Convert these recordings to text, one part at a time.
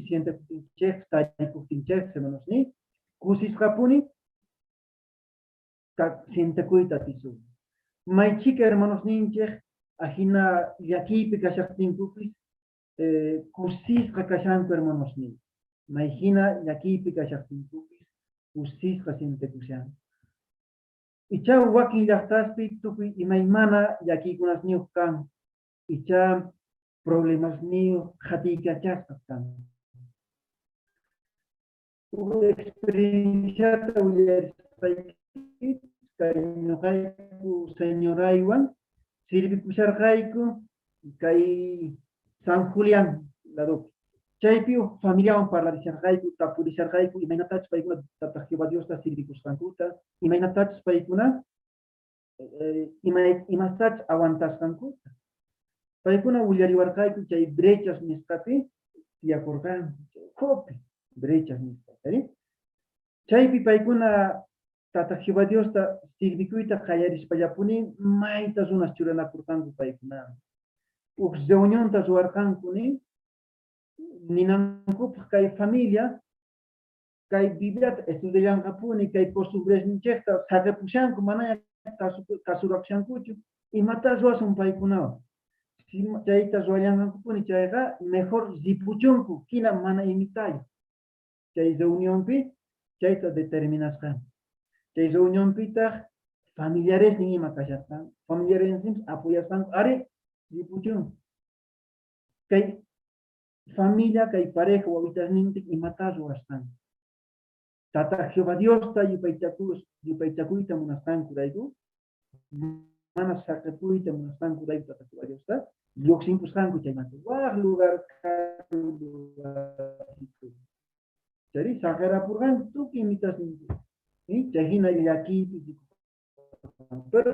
siente kutinchef, tayi kutinchef, hermanos ni, kusis japuni, siente kuita tisu. Maichica, hermanos ninchech, ajina yakipi kashaktinkupis, kusis kakashanku, hermanos ni. Maijina yakipi kashaktinkupis, kusis siente kushan. Icha wakin llaqtaspi tukuy imaymana yakikunas niuq kan. Icha problemas niuq qhatiykachasqa kan. Experienciata willarispayki kay ñuqayku señoraywan sirvikusharqayku kay San Julián ladopi. Chaypi familiawan parlarisharqayku, tapurisharqayku imaynatachus paykuna Tata Jehová Diosta sirvikusqankuta, imaynatachus paykuna imastachus aguantasqankuta. Paykuna willariwarqayku chay brechas nisqapi tiyakurqanku, hupi brechas nisqapi. Chaypi paykuna Tata Jehová Diosta sirvikuyta qallarishpallapuni mayta runas churanakurqanku paykuna. Uk reunionta ruwarqankuni ninankupaq kay familia kay Bibliata estudiallankapuni kay costumbresninchikta saqepushanku manaya kasurakushankuchu imata ruwasun paykunawan. Chayta ruwallankapuni chayqa mejor ripuchunku hina mana imitayo. Chay reunionpi chayta determinasqan. Chay reunionpitaq familiares ima kashasqan, familiares apoyasqan, ari ripuchun. Kay familia, kay pareja wawitasnintik imata ruwasqan. Tata Jehová Diosta yupaychakuyta munasqankurayku, mana saqepuyta munasqankurayku Tata Jehová Diosta, lluqsinkusqanku chaymanta. Waq lugar chari saqerapurqanku tukuy imitasninki. Chay hina llakipi pero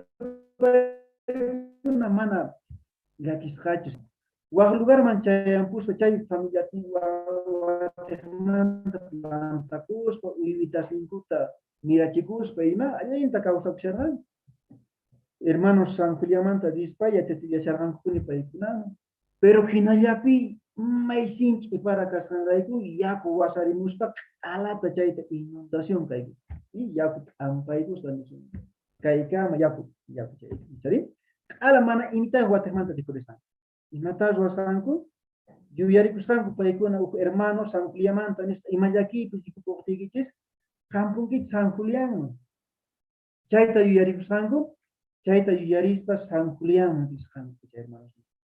mana llakisqachus. Waq lugarman chayampuspa chay familia plantakuspa, uywitasninkuta mirachikuspa ima allinta kawsakusharqan. Hermanos San Juliánmanta dispaya testillasharqankuni paykunaman. Pero hinallapi maysinch ipara kasqanrayku yaku wasarimuspa alata chayta inundación kayku. Y yaku ampaykuspa nisun. Kaykama yaku chayri. Ala mana imita Guatemala dikurisqan. Imata ruwasqanku yuyarikusqanku paykuna hermano San Juliánmanta nisqa imallakipi sikukuqtikichis hampunkichis San Julián. Chayta yuyarikusqanku, chayta yuyarispa San Julián nisqanku chay hermanos.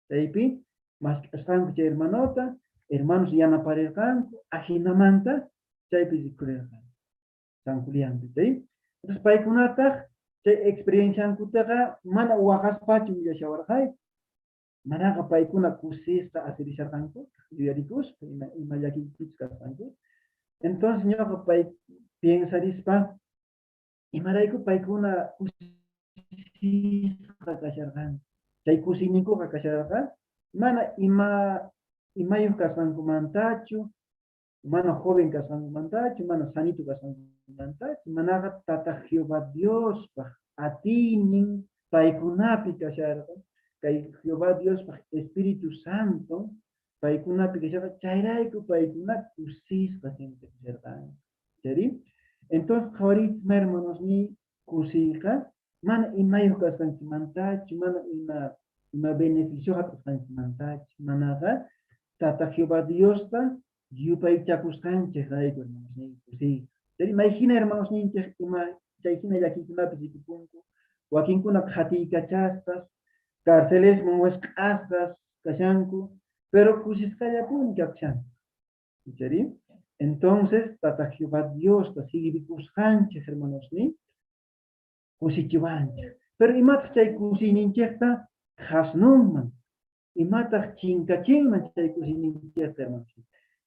Chaypi masqasqanku chay hermanota, hermanos yanaparirqanku, ajinamanta chaypi rikurirqanku San Juliánpi. Entonces paykunataq chay experienciankutaqa mana waqaspachu willashawarqayku. Manaqa paykuna kusisqa asirisharqanku, yuyarikuspa ima llakipichis kasqanku. Entonces ñuqa pay piensarispa imarayku paykuna kusisqa kasharqanku. Chay kusiyninkuqa kasharqa mana imayuq kasqankumantachu, mana joven kasqankumantachu, mana sanito kasqankumantachu, manaqa Tata Jehová Diospaq atinin paykunapi kasharqa. Kay Jehová Dios Espíritu Santo paykunapi kasharqa chayrayku paykuna kusisqa siempre kasharqan. ¿Chari? Entonces qhawaritma hermanos ni kusiyqa mana imayuq kasqankimantachu, mana ima beneficioqa kasqankimantachu, manaqa Tata Jehová Diosta yupaychakusqanchikqayku hermanos ni kusiyqa. Chari mayhina hermanos ninchik ima chayhina llakikunapi rikupunku, wakinkuna qhatiykachaspas, cárceles muescasas kashanku, pero kusisqallapuni kakushanku. ¿Chari? Entonces, Tata Jehová Dios sirvikusqanchik hermanos ni kusichiwanchik. Pero imataq chay kusiyninchikta hasnunman, imataq chinkachinman chay kusiyninchikta hermanos.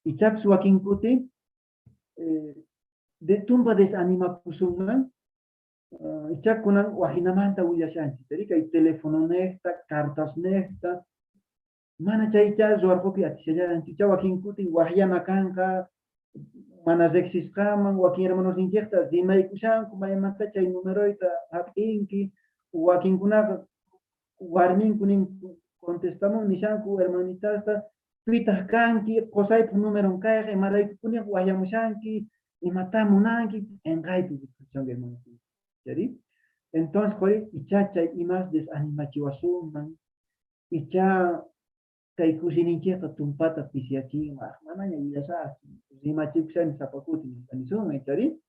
Ichapas wakinkuti de tumba desanimakusunman, ichakunan wajinamanta willashanchik. Kay teléfono nesta, cartas nesta, mana chaycha ruwarqupi atishallanchik. Wakinkutin wajyana kanqa, mana riqsisqaman, wakin hermanos ninchikta rimaykushanku, maymanta chay numeroyta hap'inki, wakinkunaqa warminku nin contestamun nishanku hermanitasta, Pitah kanki, qosaypaq número kayqa, imaraykupuña wayamushanki, imatamunanki, enqaypi discusión hermanos. ¿Sí? Entonces, joder, ichacha y más desanimachiwasunman, icha kay kusininchikqa tumpata pisiachinman, manaña willasas, rimachikushani sapakutin, anisunman, ¿sí?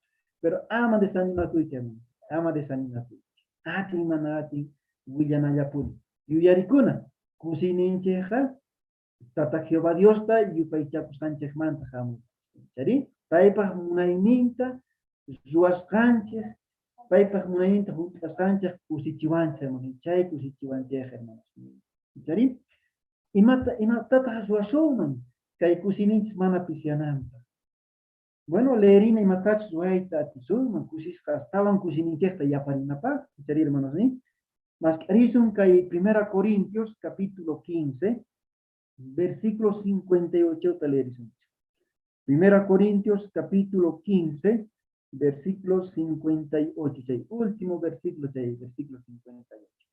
Pero ama desanimakuycha, ama desanimakuycha. Atin mana atin, willanallapuni. Yuyarikuna, kusininchikqa, Tata Jehová Dios ta yupaychapu Sánchez manta hamu. ¿Sí? Paypaq munayninta ruwasqanchik, paypaq munayninta hutasqanchik kusichiwanchik, hermanos. Chay kusichiwanchik, hermanos. ¿Sí? Imatataq ruwashunman, kay kusininchik mana pisyananpaq. Bueno, leerina imatachus ruwayta atisunman, kusisqa astawan kusininchikta yaparinapaq, ¿sí, hermanos? Mas risun kay 1 Corintios capítulo 15, versículo 58 leeremos. 1 Corintios capítulo 15, versículo 58. Último versículo, versículo 58.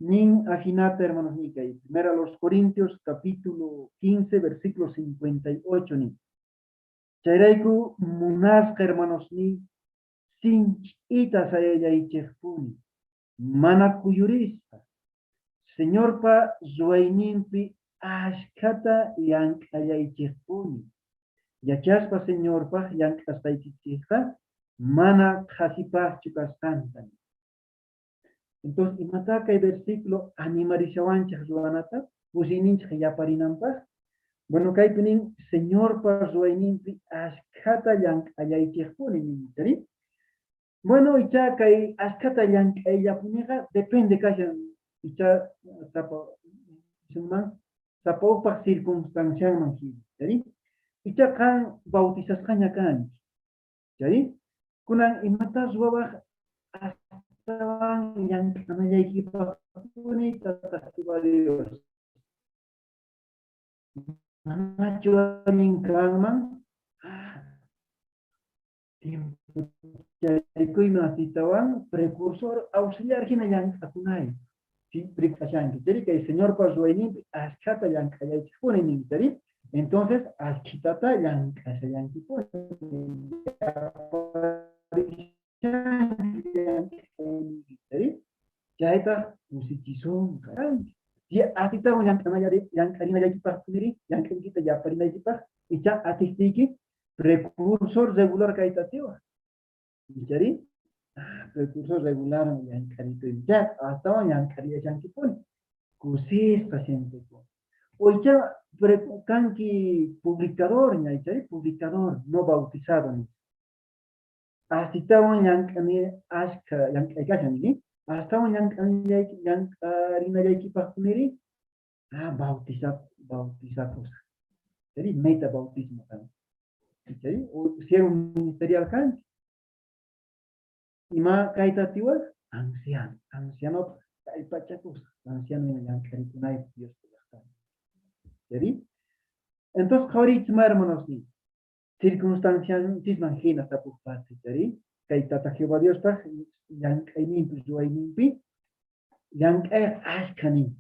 Nin ajinata, hermanos, ni kay. 1 Corintios capítulo 15, versículo 58. Ni. Chayraiku munasqa, hermanos, ni sin ita sayaya ichefuni. Mana kuyurista. Señor pa zuaynimpi ashkata llank'allaychikpuni. Yachaspa señor pa llank'asqaykichikqa mana qhasipaqchu kasqantan. Entonces, imata kay versículo animarishawanchik ruwanata, pusininchik yaparinanpaq. Bueno, kaypinin señor pa zuaynimpi ashkata llank'allaychikpuni ninchari. Bueno, icha kay ashkata llank'ayllapuniqa depende kashan. Icha sapaupak circunstancia man ¿sí? Icha kan bautizasqaña kan, ¿sí? Kunan imatas wawaq astawan llank'anallaykipaq puni tataqtiwa Dios. Manachu allin kanman, tiempo chaykuyman asitawan precursor auxiliar hina llank'akunay. ¿Sí? El señor Pasuaini, Ashkata Yankayachipuni, entonces, Ashkitata Yankayachipuni. Ya está, Usichizón, si así estamos Yankarina Yakipachiri, Yankita Yaparina Yakipach, y ya atistiki, precursor regular caitativa. ¿Sí? Recursos regular yang karito injat atau yang karya janki pun kusis paciente pun. Oicha kanki publicador cari publicador no bautizado ni. Asitawa yang kami aska yang kajan ni. Asitawa yang karina yaki pakmiri bautizados. Jadi meta bautismo kan. Jadi si un ministerial kan. Ima kaitatiwa anciano kay pachacos, anciano yang caritunay Dios te. ¿Sí? Entonces, ahorita, hermanos, circunstancias tismanginas está por parte, ¿sí? Kay tata Jehová Dios ta yang kay nimpi juay nimpi yang kay ashkani,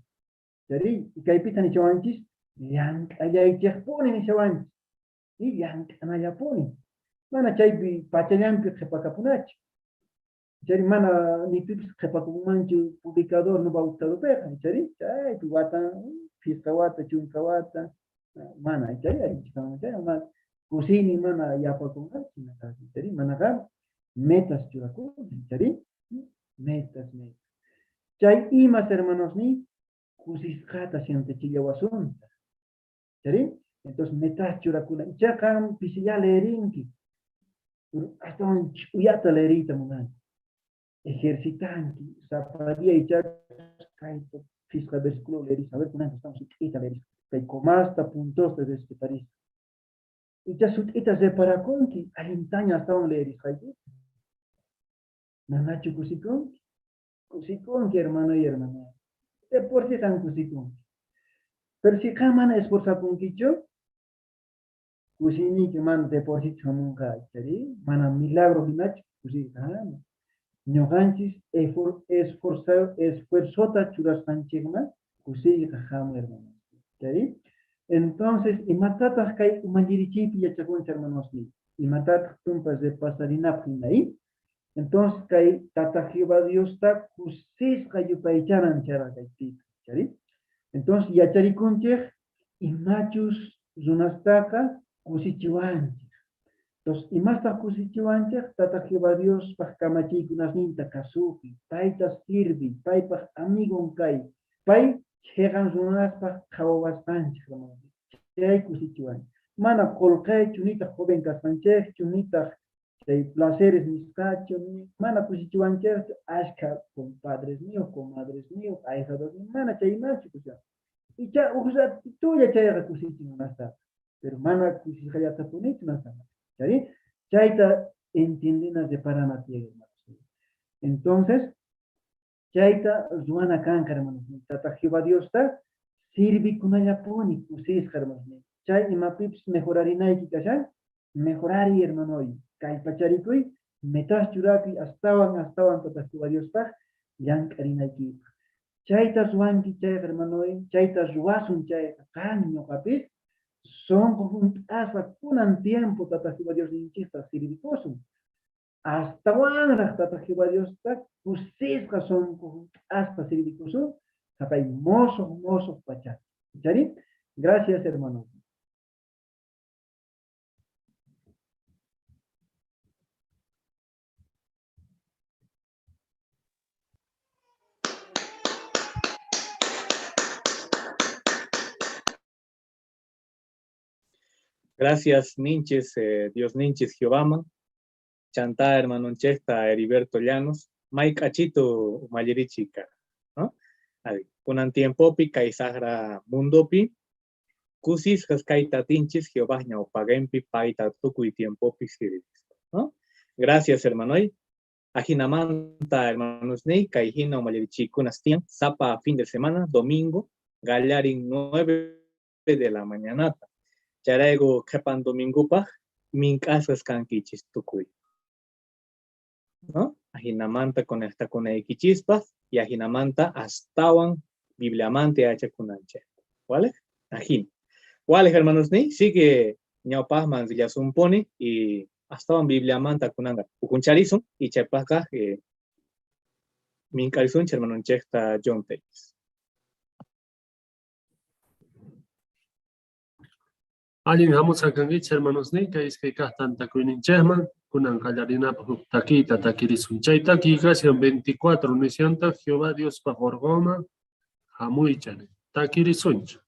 ¿sí? Y kay pitan chawanchis yang kay jeponi ni chawanchis, y yang kanaya poni. Mana chay pachayampi qhepakapunach. Jadi mana nipipis qhipakumanchu publicador no bautizado peqa, chari chay wata fiskawata chunkawata mana chay arichikama chay mana kusini mana yapakunqanchik chari manaqa metas churakunchik chari metas. Chay imas hermanosni kusisqata sientechilla chari entonces metas churakuna ichaqa pisilla leerinki hasta un uyata leerita munanki ejercitanti, zapadia y ya caito fiscal versículo leris, a ver con estamos utita leris, que comasta puntos de respetarista. Y ya sutita se para conti, alintaña hasta un leris, caito. Nanacho cusiconki, hermano y hermana. De por si tan cusiconki. Pero si jamana esforza conquicho, cusini que man de por si chamunga, chari, mana milagro hinacho, cusicana. Ñoganchis esfuerzota churasqanchikman kusiyqa hamu hermano. ¿Sí? Entonces, imatatas kay umanjirichipi yachakuncha hermanos ni. Imatatas tumpas de pasarinapin ahí. Entonces, kay tata Jehová Dios está kusis kayupaychanan chara kay chari. Entonces, yacharikunchej imachus runastaka kusichiwanchej. Entonces, imasta kusichiwanchej tata Jehová Dios paj kamachikunas ninta kasupi, paitas sirvi, paipas amigon kay, pai chegan runaspaj kawawastanchej, chay kusichiwan. Mana kolkay chunita joven kaspanchej, chunita placeres niscacho, mana kusichiwanchej, ashka compadres míos, comadres míos, ahijados míos, mana chay machi kusichiwan. Y ya, usa, tú ya chay kusichiwanasta, pero mana kusichayata punichunasta. ¿Sí? Chaita entiendinas de Paranatiega, hermanos. Entonces, Chaita Zuana Kanka, hermanos. Tata Jehová Dios está, sirvi kunayaponi, kusis, hermanos. Chay imapips mejorarinayki kashan, mejorari, hermano. Kai pacharikui, metas churaki, astawan, Tata Jehová Dios está, yankarinayki. Chaita Zuanki, chay, hermano. Chaita Zuasun, chay, kanyo kapis. Son hasta un tiempo tata Jehová Dios ninchista sirvicoso. Hasta cuando tata Jehová Dios está, ustedes son hasta sirvicoso, hasta mozo pachá. ¿Chari? Gracias, hermano. Gracias, Ninches, Dios Ninches, Jehová, Chanta, hermano Chesta, Heriberto Llanos, Mike Achito, Mayerichica, ¿no? Kunan tiempopi, Kaisagra Mundopi, Kusis, Kaskaita Tinches, Jehová, Pagempi, Paita, Tuku y tiempopi, ¿no? Gracias, hermano. Ajinamanta, hermanos Ney, Kaijina, Mayerichico, Nastian, Zapa, fin de semana, domingo, Gallarin 9 de la mañanata. Charego kepan domingo pa, mincasas canquichis tucuy. ¿No? Ajinamanta conecta con equichispas y ajinamanta astawan bibliamante hacha kunanche. ¿Vale? Ajin. ¿Vale, hermanos ni? Sigue ñaupahman ya sumpone y astawan bibliamanta kunanga. Ukuncharizun y chepaka mincarizun hermanon chesta John Tex. Alguien vamos a canguich, hermanos, ni que es que castan tacuinin chesman, kunan callarina taquita, taquirisun chaita, casi 24, unicianta, Jehová Dios pajorgoma, jamuichane, taquirisunch.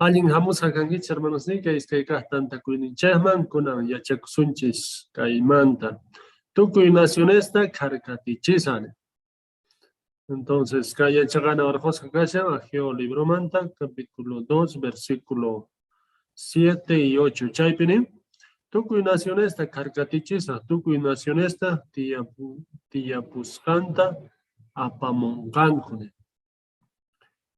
Alguien vamos a canguich, hermanos, ni que es que tanta kuininchesman, kunan yachakusunchis, kaimanta. Tukuy nacionesta, karkatichizane. Entonces, Kaya Chagana Barjosca Kaya, Ageo Libro Manta, capítulo 2, versículo 7 y 8. Chaipini, Tukuy nacionesta, karkatichiza, Tukuy nacionesta, tiapuscanta, apamoncancune.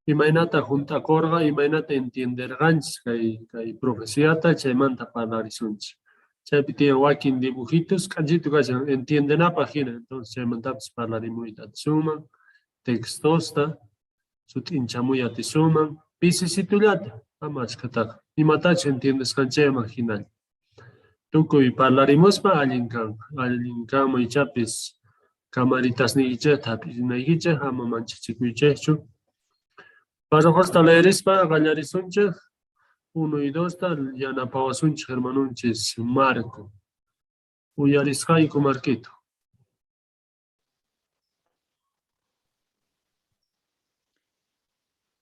Imainata junta corga, imainata entiender gans, kay profeciata, chaymanta parlarisunch. Chaypiti wakin dibujitos, kanjitu kaya, entienden a página, entonces chaymantapis parlarimuitat suman, textosta, sut hinchamuya tisuman, pisisitullata, amachkataka. Imatachi entiendes cancha marginal. Tukuy parlarimuspa allin kan maychapis camaritas nigiche, tapis nigiche, ama manchichikuychechu. Para hasta leerispa, gallarisunche, 1 y 2, yanapawasunche, hermanunches, Marco. Uyariscaico Marquito.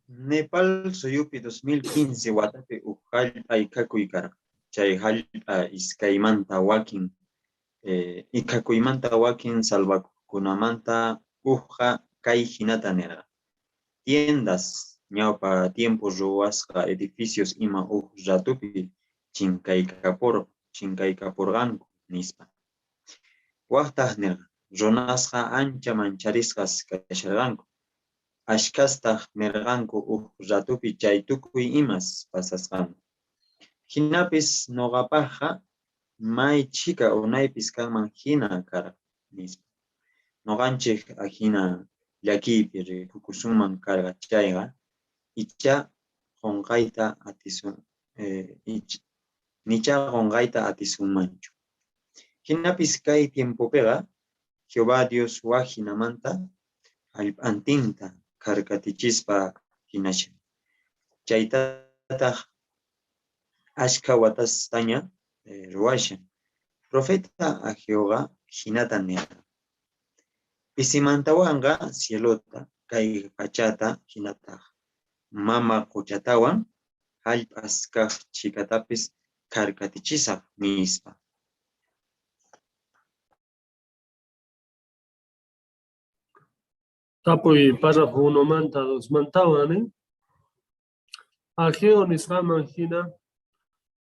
Nepal Soyupi 2015 Watapi Ujal Aikakuikara. Chay hal Iskaimanta Wakin Ikakuimanta Wakin Salvakunamanta Uja Kai Hinata Nera. Tiendas ñaupa tiempo ruwasqa edificios ima ratupi chinkaykaporqanku nispa. Waqtaq nirqa runasqa ancha mancharisqas kasharqanku. Ashkastaq nirqanku ratupi chay tukuy imas pasasqanku. Hinapis noqapaqqa may chika unaypis kanman hina karqa nispa. Noqanchik hina llakipi rikukusunman karqa chayqa nicha qonqayta atisunmanchu. Hinapis kay tiempopiqa Jehová Dios wahinamanta allp'antinta karkatichispa hinashan. Chaytataq ashka watastaña ruwashan. Profeta Ageuqa hinata nirqa. Pisimantawanqa cielota kay pachata hinataq mama quchatawan hallp'as kaq chikatapis karkatichisaq nispa. Tapuy para 1 manta 2 mantawan, Ageo nisqaman hina,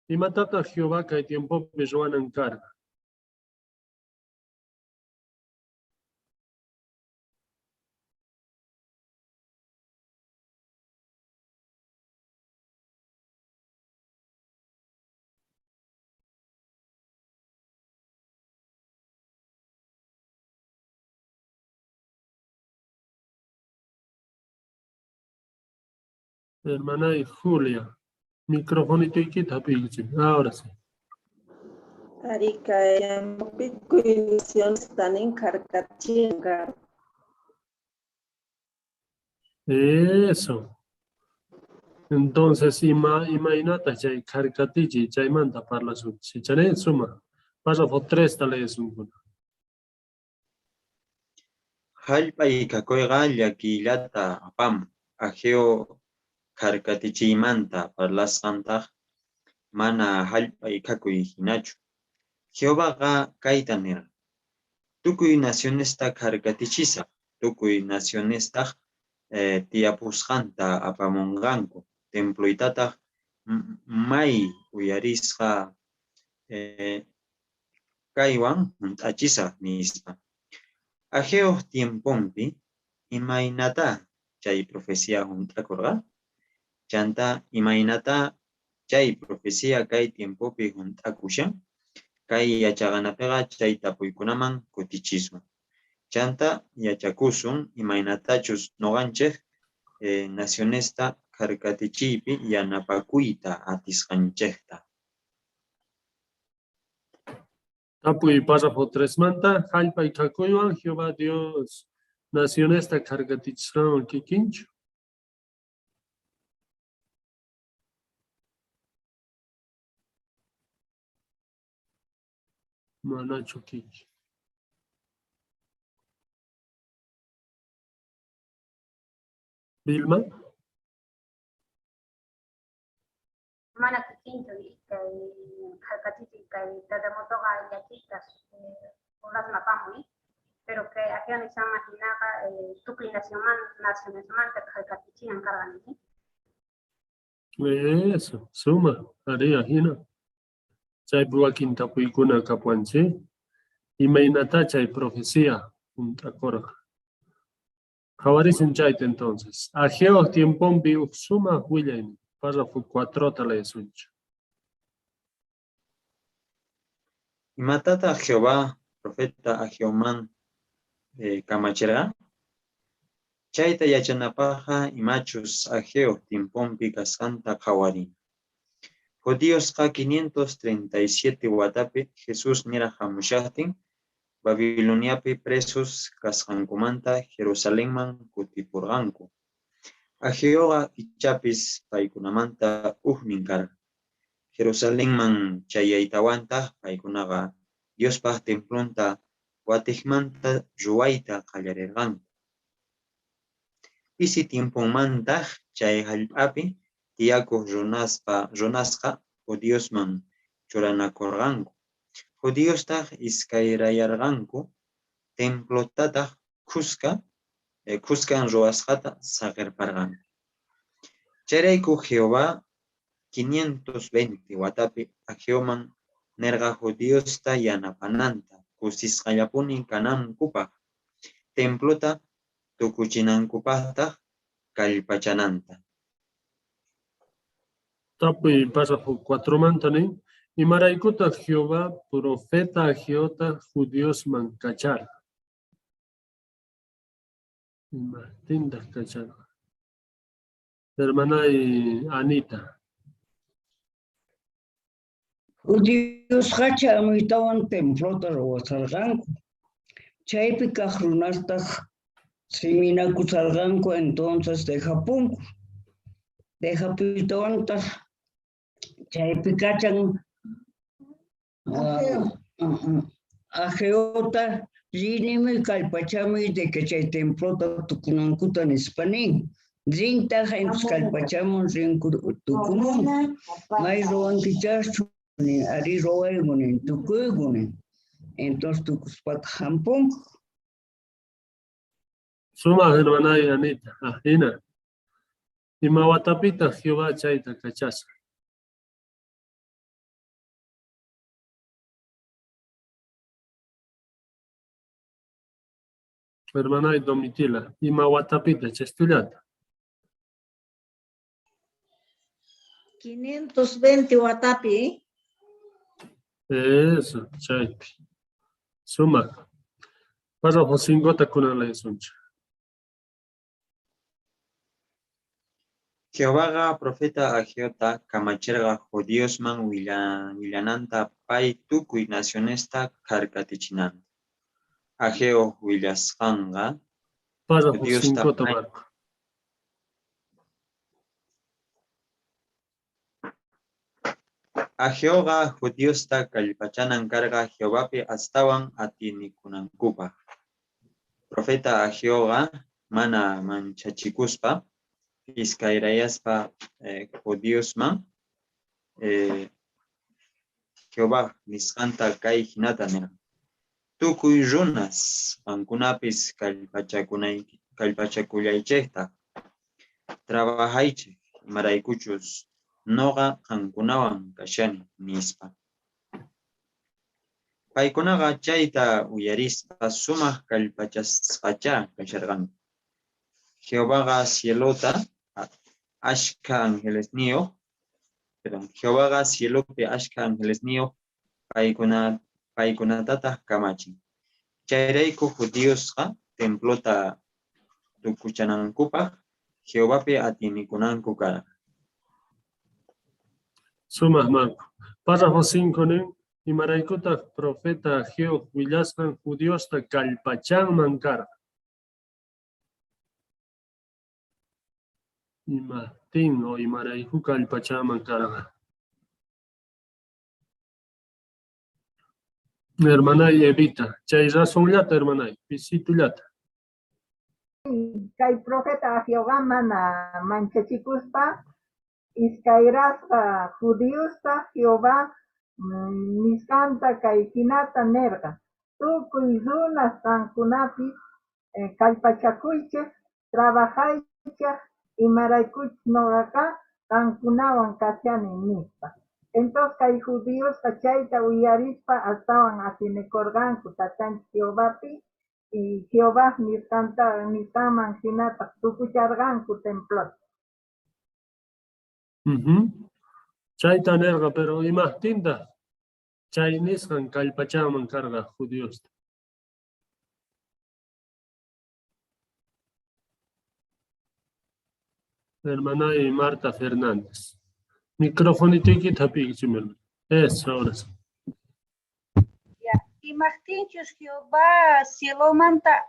imatata Jehová kay tiempopi ruwanan karqa. Hermana y Julia, microfonito y quita, ahora sí. Arica, están en Carcachinga. Eso. Entonces, imagínate, chay carcatichi, chay manta parla su, si chane suma, pasa por 3 tales un. Hallp'ay kakuyqa llakillata apam Ageo karkatichiymanta parlasqantaq mana hallp'ay kakuy hinachu. Jehováqa kayta nirqa. Tukuy nacionesta karkatichisaq, tukuy nacionestaq tiyapusqanta apamunqanku. Temploytataq may uyarisqa kaywan hunt'achisaq nispa. Ageo tiempompi imaynata chay profecía hunt'akurqa. Chanta imaynata chay profecía kay tiempopi hunt'akushan. Kay yachaqanapiqa chay tapuykunaman kutichismun. Chanta yachakusun imaynatachus noqanchik nacionesta karkatichiypi yanapakuyta atisqanchikta. Tapuy pasa por 3 manta, halpa y kakuywan, Jehová Dios, nación esta cargatichran kikincho. Manacho kincho. Vilma. mana kikinchu kay halkachiti kay terremotoqa yachitas urasmapamuy pero que agiani sama hinaqa tukuy nacionesmanta halkachichinan karqaniki. Eso, suma, haría hina. Chay wakin tapuykuna kapuanchi. Imaynata chay profecía juntakorqa. Jawarisun chayta entonces. Ageo tiempompi suma willaymi. Párrafo 4 leesunchu. Imatata Jehová, profeta Ageoman kamachirqa, chayta yachanapaqa imachus Ageo tiempompi kasqanta qhawarin. Judíosqa 537 watapi Jesús niraq hamushaptin, Babiloniapi presos kasqankumanta Jerusalemman kutipurqanku. Ageoqa ichapis paykunamanta huknin karqa. Jerusalemman chayaytawanta paykunaqa Diospaq templonta watiqmanta ruwayta qallarirqanku. Pisi tiemponmantaq chay hallp'api tiyakuq runasqa Judíosman churanakurqanku. Judíostaq iskayrayarqanku templotataq kuskan ruwasqata saqirparqanku. Chayrayku Jehová 520 watapi Ageoman nerqa Judiosta yanapananta kusisqallapuni kanankupaq templota tukuchinankupaqtaq kallpachananta. Tapuy párrafo 4 mantani. Imaraykutaq Jehová profeta Ageota Judíosman kachar. Imatintas kachar. Hermana Anita. Judíos hacha amitawan templota ruwasarqanku. Chaypi kaq runastaq siminakusarqanku entonces dejapunku. Dejapitawantaq chaypi kachan Ageota rinimi kallpachami de que chay templota tukunankuta nispanin. Rintaq entonces kallpachamun rinku tukumun. May ruwankichaschu ari ruwaygunin tukuygunin. Entonces tukuspata hampunku. Suma hermana Anita. Hina. Imawatapita Jehová chayta kachasa. Hermana Domitila. Imawatapita chastillata. 520 watapi. Eso, chaypi. Suma. Párrafo 5 kuna leesunchu. Jehová profeta Ageota kamachirqa Judíosman willananta pay tukuy nacionesta karkatichinanta. Ageo willasqanqa Párrafo Judiosta 5 marco. Ageoqa Judiosta kallpachanan karqa Jehovapi astawan atinikunankupa. Profeta Ageoqa mana manchachikuspa iskayrayaspa Judiosman Jehová nisqanta kay hinata nirqa. Tukuy runas qankunapis kallpachakullaychayta trabajaychik imaraykuchus noqa qankunawan kashani nispa. Paykunaqa chayta uyarispa sumaq kallpachasqacha kasharqanku. Jehová cielota ashka angelesniyuq, Jehová cielopi ashka angelesniyuq paykunatataq kamachin. Chayrayku Judíosqa templota tukuchanankupaq Jehovapi atinikunanku karqa. Suma marco. Párrafo 5 nin. Imaraykutaq profeta Ageo willasqan Judiosta kallpachanman karqa. Imatin o imarayku kallpachaman karqa. Hermanay Evita. Chay razonllata hermanay. Pisitullata. Kay profeta Jehová mana manchachikuspa iskairasqa judiosta Jehová nisqanta kay hinata nerqa. Tukuy runas qankunapis kallpachakuychik, trabajaychik, imaraykuchik noqaqa qankunawan kashani nispa. Entonces kay judiosta chayta uyarispa astawan atinikurqanku tatanchik Jehovapi, y Jehová nisqaman hinata tukucharqanku templota. Chayta nerqa, pero imaqtinta chay nisqan kallpachaman karqa judiosta. Hermana y Marta Fernández. Microfonitiquita piquichimel. Eso, ahora sí. Imagtinchus Jehová cielomanta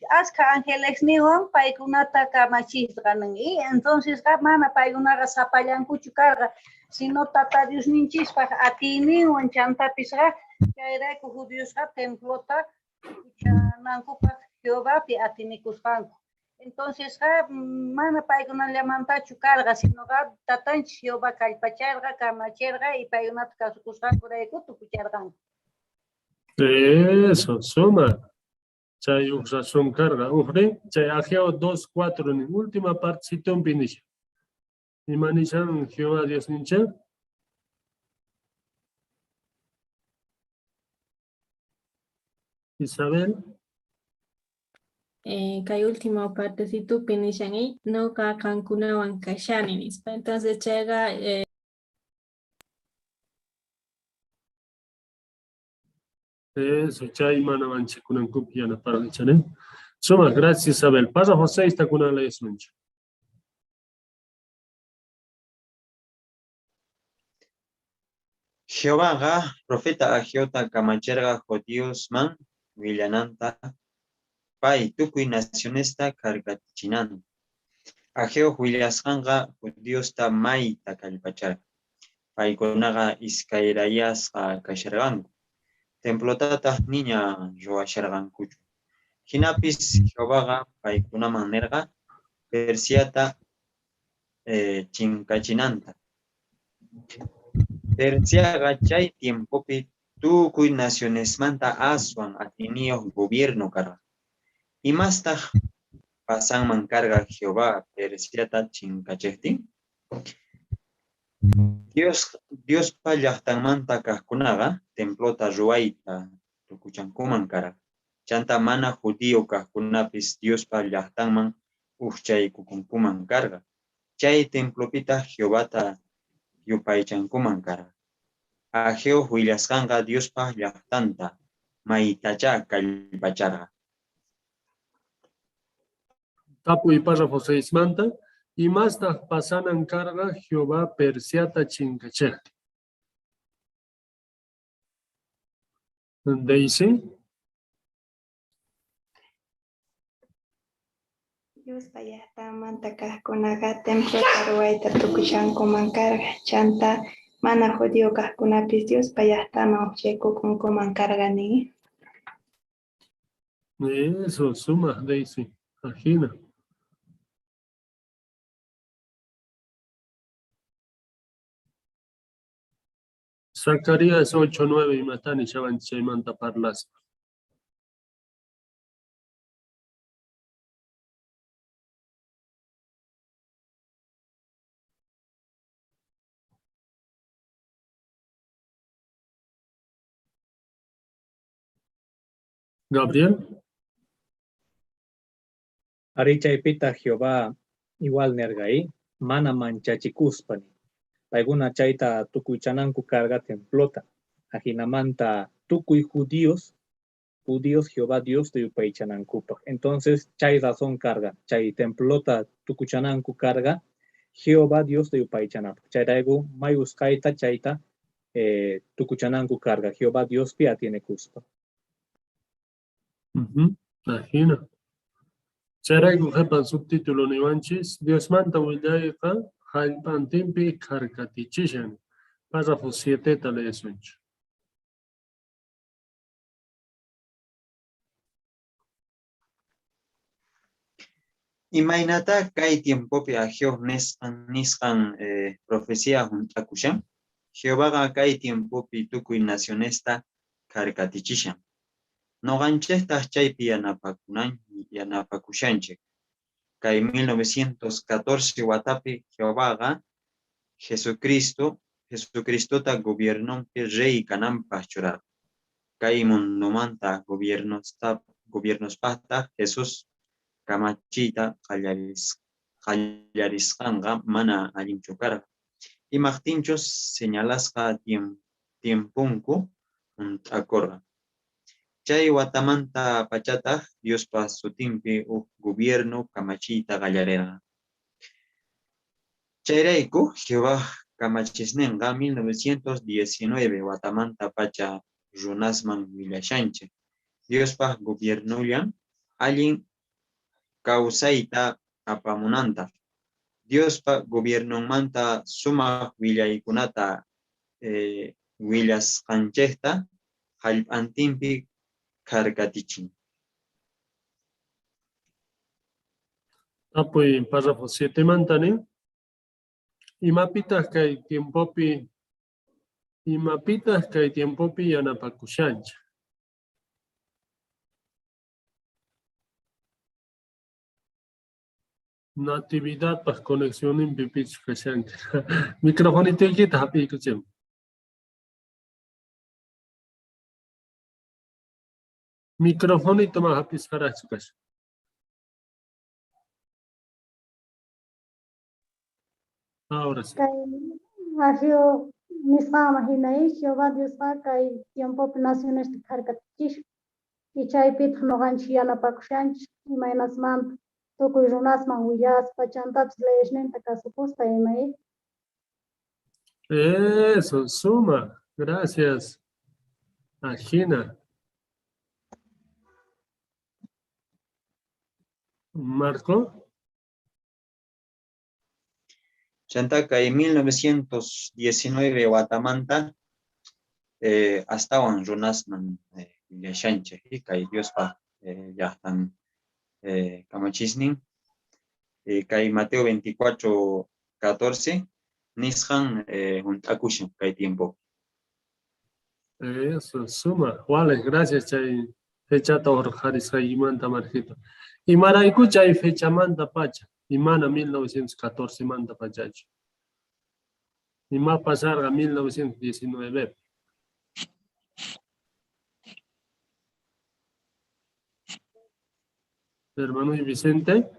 asca ángeles niwan paykunata kamachisqanan y entonces mana paykunaqa sapallankuchu karqa sino tata Dios ninchispaq atiyninwan chantapisqa chayrayku judíosqa templota kuchanankupaq Jehovapi atinikusqanku. Entonces mana paykunallamantachu karqa sinoqa tatanchik Jehová kallpacharqa kamachirqa y paykunata kasukusqankurayku tukucharqanku. Eso, suma. Chay razón carga. Ufre, chay ajeo 2:4 en última partecita un pinicha. Y manichan Jehová Dios nincha. Isabel. Kay última partecita pinishan y no ka kankunawan kashani nispa. Entonces llega Eso, chay mana manche kunan kupiana para el chane. Suma, gracias Isabel. Pasa José está con la suncha. Jehová profeta Agiota Kamachera Jodios man Villananta Pai Tukuy nacionesta Kargachinan. Ageo Williasanga Judiosta Maita Kalpachar. Pai Konaga Iskairayas Kashargan. Templotata niña Joashargan Kuchu. Hinapis Jehová Pai Kunaman Nerga Persiata Chinkachinanta. Persia chay tiempopi tukuy naciones manta aswan atinio gobierno cara. Y más ta pasan man carga Jehová Persiata chinkachehti. Dios pallahtan manta kaskunaga templota ruaita tukuchankuman cara. Chanta mana judío kaskunapis Dios pallahtan man uchay kukunkuman carga. Chay templopita Jehovata yupaychankuman cara. Ageo huillasqanqa Diospaq llaqtanta maytacha kallpacharqa. Tapu y párrafo 6 manta. Y más ta pasanan carga Jehová Persiata chinkacheh. Daisy. Dios payahta manta kahkunaqa templo taruayta tukushankuman karqa chanta mana judío kahkunapis Dios payahtaman uchaykukunkuman karqani. Eso, suma, Daisy. Ajina. Zacarías 8:9 y matani chavan chaymanta parlas. Gabriel. Arichaypita Jehová igual nergai, mana manchachikuspani. Paiguna chayta tukuchananku carga templota. Ajinamanta tukuy judíos Jehová Dios de Yupaychanankupa. Entonces, chay razón carga, chay templota tukuchananku carga, Jehová Dios de Yupaychananku. Chayraigu mayuskaita chayta tukuchananku carga, Jehová Dios pia tiene cuspa. Imagina. Chayraigu jepan subtítulo niwanchis, Dios manta willayqa, hallpantimpi karkatichishan. Párrafo 7 tale sunch. Imaynata kay tiempopi Jehová nisqan profecía juntakushan. Jehová kay tiempopi tukuy nacionesta karkatichishan. Noganchesta chaypi yanapakushanchik. Kay 1914 watapi Jehová Jesucristota gobiernompi rey kananpaq churar. Kay mundumanta gobiernospaqta Jesús kamachita qallarisqanqa mana allinchu karqa. Imaqtinchus señalasqa tiempunku unt'akurqa. Chay watamanta pachataq Diospa sutinpi gobierno kamachita qallarirqa. Chayrayku Jehová kamachisninqa 1919 watamanta pacha runasman willashanchik. Diospa gobernullan allin kawsayta apamunanta. Diospa gobernumanta sumaq willaykunata willasqanchikta hallp'antinpi karkatichin. Apoy párrafo 7 mantani. Imapitas kay tiempopi yanapakushancha. Natividad pas conexión en pipich kashanka. Microfonito kita hapi kuchem. Microfonito más hapi skarachukas. Ahora sí. Agio misama hinai Jehová Dios kay tiempo naciones de karkatish y chaypit noganchi yanapakushanch imainas man tokuy runasman willas pachantaps leeshnenta kasupusta imai. Eso, suma. Gracias. Agina. Marco. Chantaka en 1919 Guatamanta hasta runasman villashanche y kay Diospa ya están kamachisnin kay Mateo 24:14 nishan juntakushan kay tiempo. Eso, suma. Vale, gracias, chay. Fecha Torjarisca Imanta Marjito. Y Maraiku chay fecha manta pacha. Imana 1914 manta pachacho. Y más pasarga 1919. Hermano y Vicente.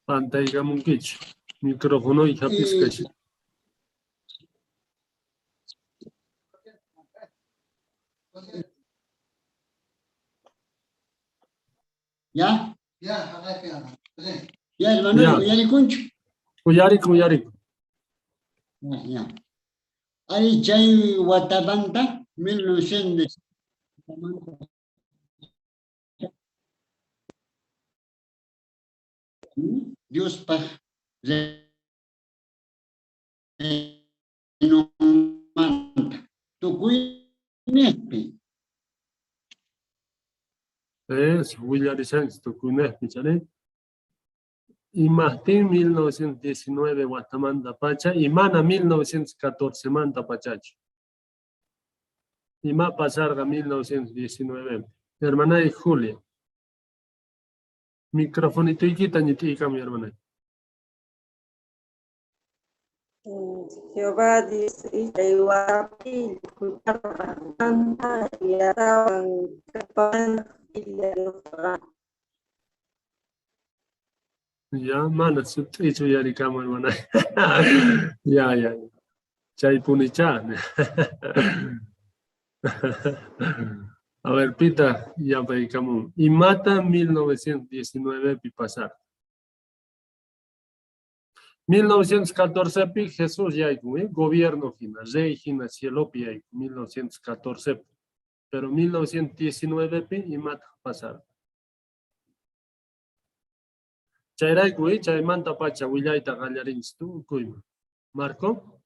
Pantalla Munkich. Micrófono y Japiscash. ¿Ya? Ya, hermano, Uyari. Ya. Ahí chay Guatabanta, 1900. Dios pa no manta. Tu cuinespi. Es Willari Sánchez, Tucunés, Pichane. Y Martín 1919, Guatamanta Pacha. Y Mana 1914, Manta Pachacho. Y más pasarga 1919. Hermana de Julia. Microfonito y quita ni tica, mi hermana. Jehová dice, y ya, mana, su hecho ya de cama, hermana. Ya. Chay punicha. A ver, Pita, ya pedicamos. Y mata 1919 pipasar. 1914 pi Jesús ya hay gobierno fina, rey fina, cielo pi hay 1914. Pero 1919 pi y mata pasar. Chayray kuy, chay manta pacha, willayta gallarin stu kuy. Marco.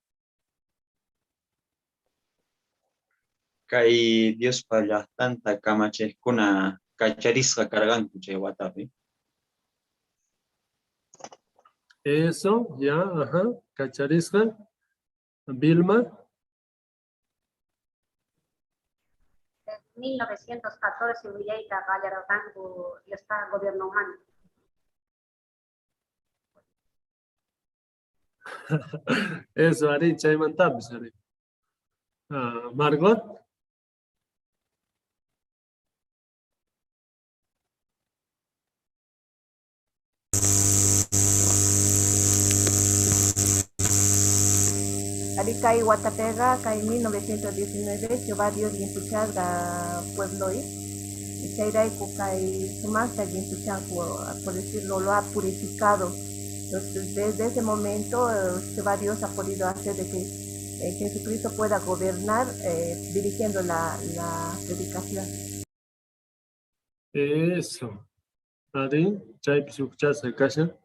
Kay Dios pala tanta kamachejkuna kacharisqa karganku chay watapi. Eso, ya, ajá, cacharisca. Vilma. 1914 Villaita Gallardango y está gobierno humano. Eso, Ari, Chayman Tapis, Ari. Margot. Aricay Guatapega, Cay 1919, Jehová Dios Yintuchaga Pueblo y Chairay Kukai Sumasta Yintuchaga, por decirlo, lo ha purificado. Entonces, desde ese momento, Jehová Dios ha podido hacer de que Jesucristo pueda gobernar dirigiendo la predicación. Eso. Ari, Chay Pisuchasa Kasha.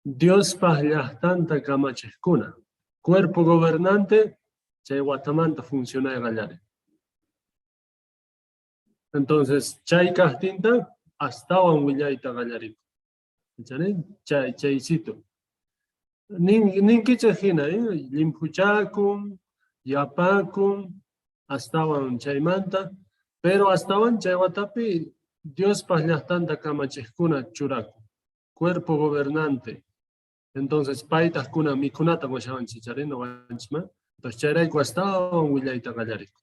Dios Pahya tanta kamacheskuna. Cuerpo gobernante, Chay Guatamanta funciona de Gallare. Entonces, Chay Castinta, hasta un Villaita Gallarico. Chay, Chaycito. Nin Kichajina, Limpuchacum, Yapacum, hasta un Chaymanta, pero hasta un Chay Guatapi, Dios Pahya tanta kamacheskuna churaco. Cuerpo gobernante. Entonces, paitas kuna mikunata guachaban chicharino guanchma. Entonces, chairay guastaba un willaita gallarico.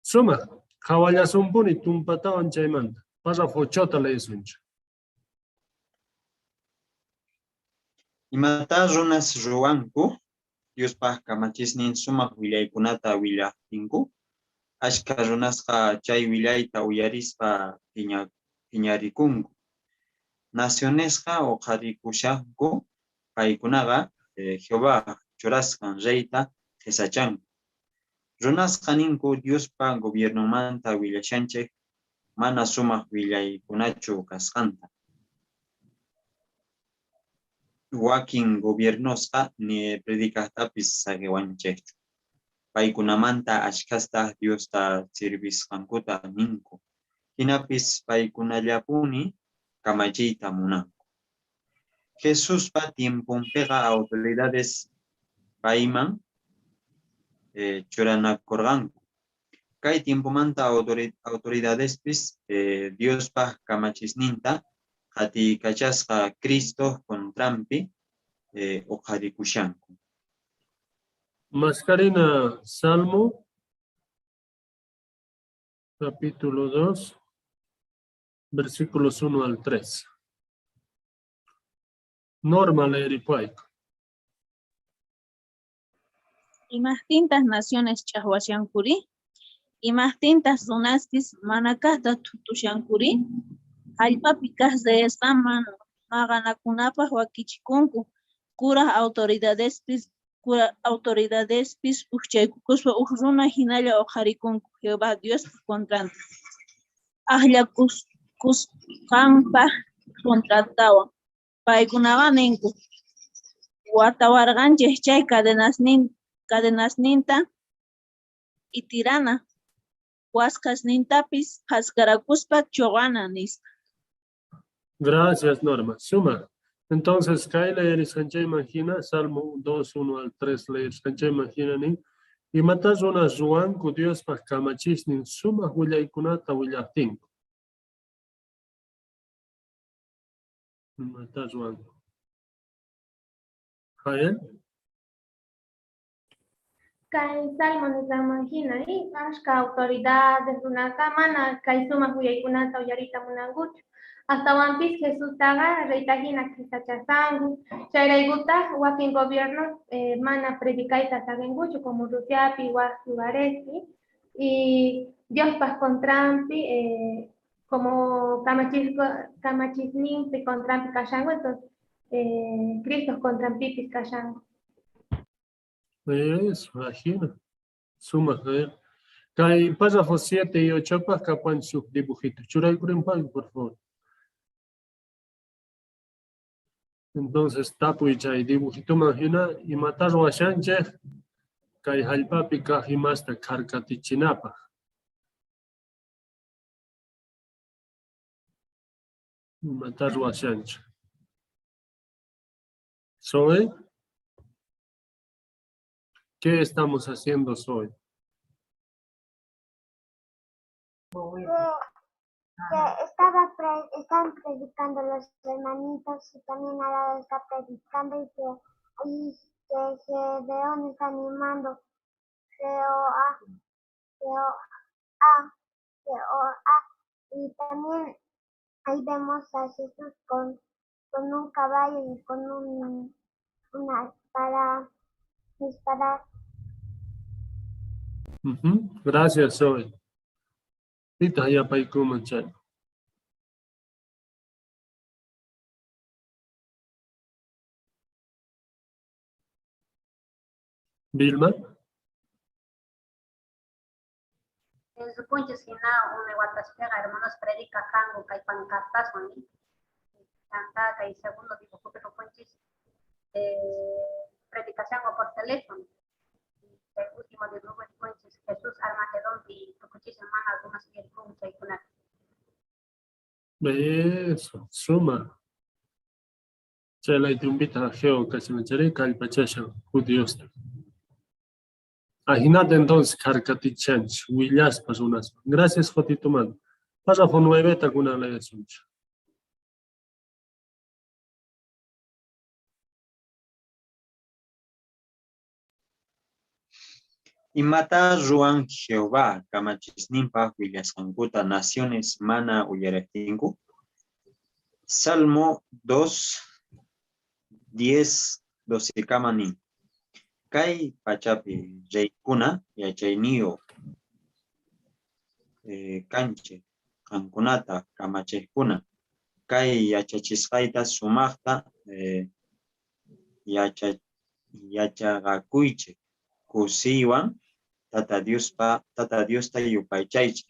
Suma, kawallasumpuni tumpatawan chaymanta. Pasa fochota le suncha. Imata runas ruanku, Dios pa kamachisnin suma willaykunata willaqtinku. Ashka runasqa chay willayta uyarispa piñarikunku. Nacionesqa uqarikushanku, paykunaqa Jehová churasqan reyta qesachanku. Runasqa ninku Diospa gobiernomanta willashanchik mana sumaq willaykunachu kasqanta. Wakin gobiernosqa ni predicaqtapis saqiwanchikchu. Paykunamanta ashkasta Diosta sirvisqankuta ninku. Hinapis paykunallapuni kamachita munanku. Jesús pa tiempunpega autoridades paiman churanakurganku. Kay tiempumanta autoridadespis Dios pa kamachisninta hati kachasqa Cristo contrampi uqarikushanku. Mascarina Salmo, capítulo 2, versículos 1 al 3. Norma leeripuayco. Y más tintas naciones chahuashankuri, y más tintas donaspis manacata tutushankuri, alpapicas de esta mano, maganakunapa huaquichikunku, cura autoridadespis uchaykukuspa ujruna hinalla ojarikunku, Jehová Dios contranta. Ahlakuskampa contratawa. Paykunaqa ninku watawarqanchik chay cadenasninta y tirana huascasnintapis haskarakuspa chuqana nisqa. Gracias, Norma. Suma. Entonces, Kay leer iskancha imagina, Salmo 2, 1 al 3 leer iskancha imagina ni. Y matas una zuanku Dios pa kamachisnin suma willaykunata willaqtinku. Matas zuanku. Jael. Kay Salmo nos imagina y ashka autoridades runaka mana kay suma huyaykunata uyarita munanguchu. Hasta wampis Jesús taga reitajina kristachasangu. Chayrayguta wakin gobierno mana predicaita sagenguchu como Rusiapi, Guasugaresi y Dios pas contrampi como camachisninpi contrampi kashangu, entonces Cristo contrampipis kashangu. Eso, imagina. Suma, Jael. Kay párrafos 7 y 8 pa kapan su dibujito. Churay kurimpan, por favor. Entonces, tapu y chay dibujito imagina y matar washanche Kay hallpapi kahimasta karkatichinapa. Matar ruashancha. Zoe, ¿qué estamos haciendo hoy? Están predicando los hermanitos y también ahora está predicando y que ahí que Gedeón está animando Jehová y también ahí vemos a Jesús con un caballo y con una para disparar. Gracias, Zoe. Tita ya para comenzar. Vilma. En su punto, si no, me guataspega, hermanos, predica cango, que hay pancartas, ¿no? Canta, que hay segundo tipo, porque lo punches, predicación o por teléfono. El último de nuevo, punches, Jesús Armagedón, y tu punches, hermano, algunas que hay punches y con Eso, suma. Se la invita a Geo, que se me echaré calpachasha, judíos. Imagínate entonces, Karkatichanch, Willas, personas. Gracias, Jotito Man. Pasa por 9, alguna ley de suncha. Y mata ruan Jehová, kamachisnimpa, Willas Anguta, naciones, mana, uyaretingu. Salmo 2, 10, 12 kamani. Kai pachapi reikuna yachaynio kanche kankunata kamachejkuna kai yachachisqayta sumaqta yachaqakuychik kusiywan tata Diosta yupaychaychik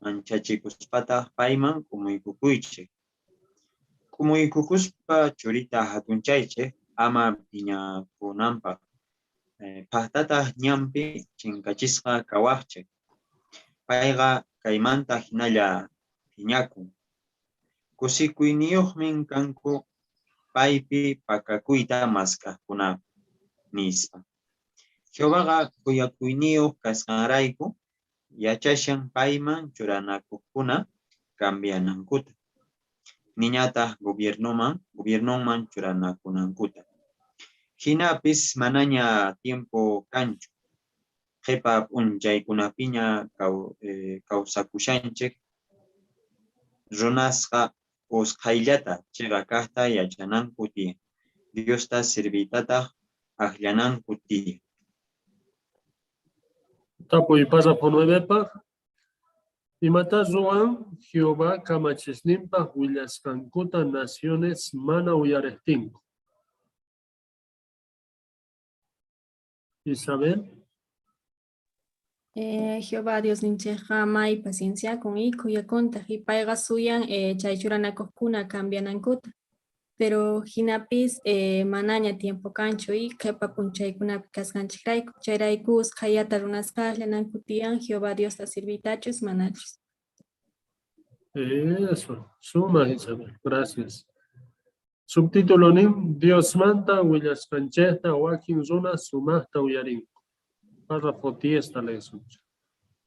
manchachikuspata payman kumuykukuychik kumuykukuspa churita hatunchaychik ama piñakunanpaq pahtata ñampi chinkachisqa kawaqchik. Payqa kaymanta hinalla piñakun. Kusikuyniyuqmin kanku paypi pakakuyta maskaqkuna nispa. Jehovaqa kuyakuyniyuq kasqanrayku yachashan payman churanakuqkuna cambianankuta. Niñataq gobiernoman churanakunankuta. Hinapis manaña tiempo kanchu. Jepa unchaykunapiña kawsakushanchik runasqa usqhayllata chigakaqta yachananku tiyan. Diosta sirvitataq akllananku tiyan. Tapo y pasa por 9 pa. Y mata Ruan, Jehová, kamachisnimpa, Willas Cancuta, naciones, mana uyarestinco. Isabel. Jehová Dios nincheja may paciencia con y cuya conta y paiga suyan chaychuranakokuna cambianankuta. Pero hinapis manaña tiempo cancho y kepa punchaykuna kaskanchikrayku chayraykus khayata runaskajlanankutian Jehová Dios ta sirvitachus manachus. Eso, suma Isabel, gracias. Subtítulo nim, Dios manta, Willas Canchesta, Joaquín Zuna, sumasta uyarinko. Párrafo 10 la escucha.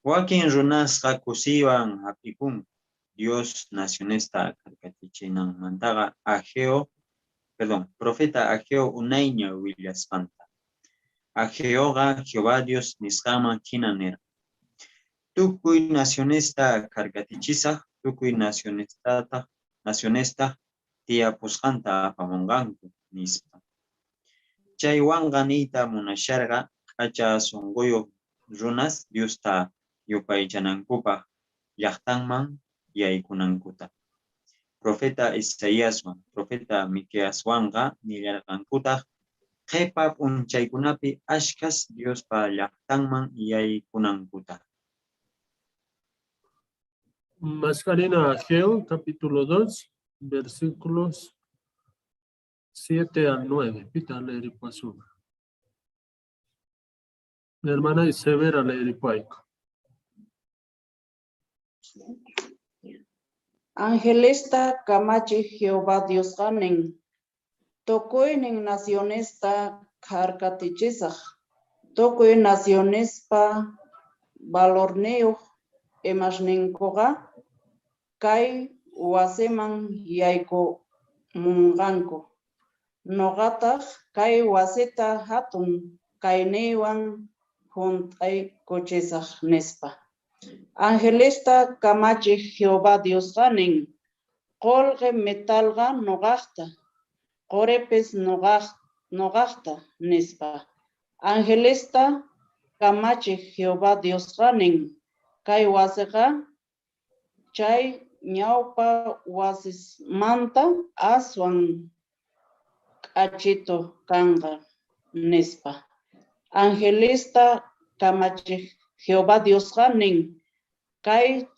Joaquín runasqa kusiwan hapikun. Dios nacionesta karkatichinan mantaga profeta Ageo unayña willaspanta. Ageoga Jehová Dios nisqama kinanera. Tukuy nacionesta karkatichisa, tukuy nacionesta tiapusqanta apamunqanku nispa. Chaywanqa niyta munasharqa kacha songoyo runas Diosta yupaychanankupaq llaqtanman yaykunankuta. Profeta Isaíaswan, profeta Miqueaswanqa nillarqankutaq qhipa p'unchaykunapi ashkas Diospa llaqtanman yaykunankuta. Mascarina Ageo, capítulo 2, versículos 7 al 9. Pita leer y pasó. Hermana Isabela leeripayku. Angelesta kamachi Jehová Dios ganen. Tokoinen nacionesta karkatichisaj. Tokoy nacionespa valorneo emasnenkoga. Kai waseman yaiko munganko. Nogataj kai waseta hatun kainewan juntay cochesaj nespa. Angelesta kamachi Jehová Dios ganen. Colge metalga nogasta. Corepes nogasta nespa. Angelesta kamachi Jehová Dios ganen. Kai wasega chay ñaupa wasis manta aswan achito kanga nespa. Angelesta kamachi Jehová Dios ganen. Kai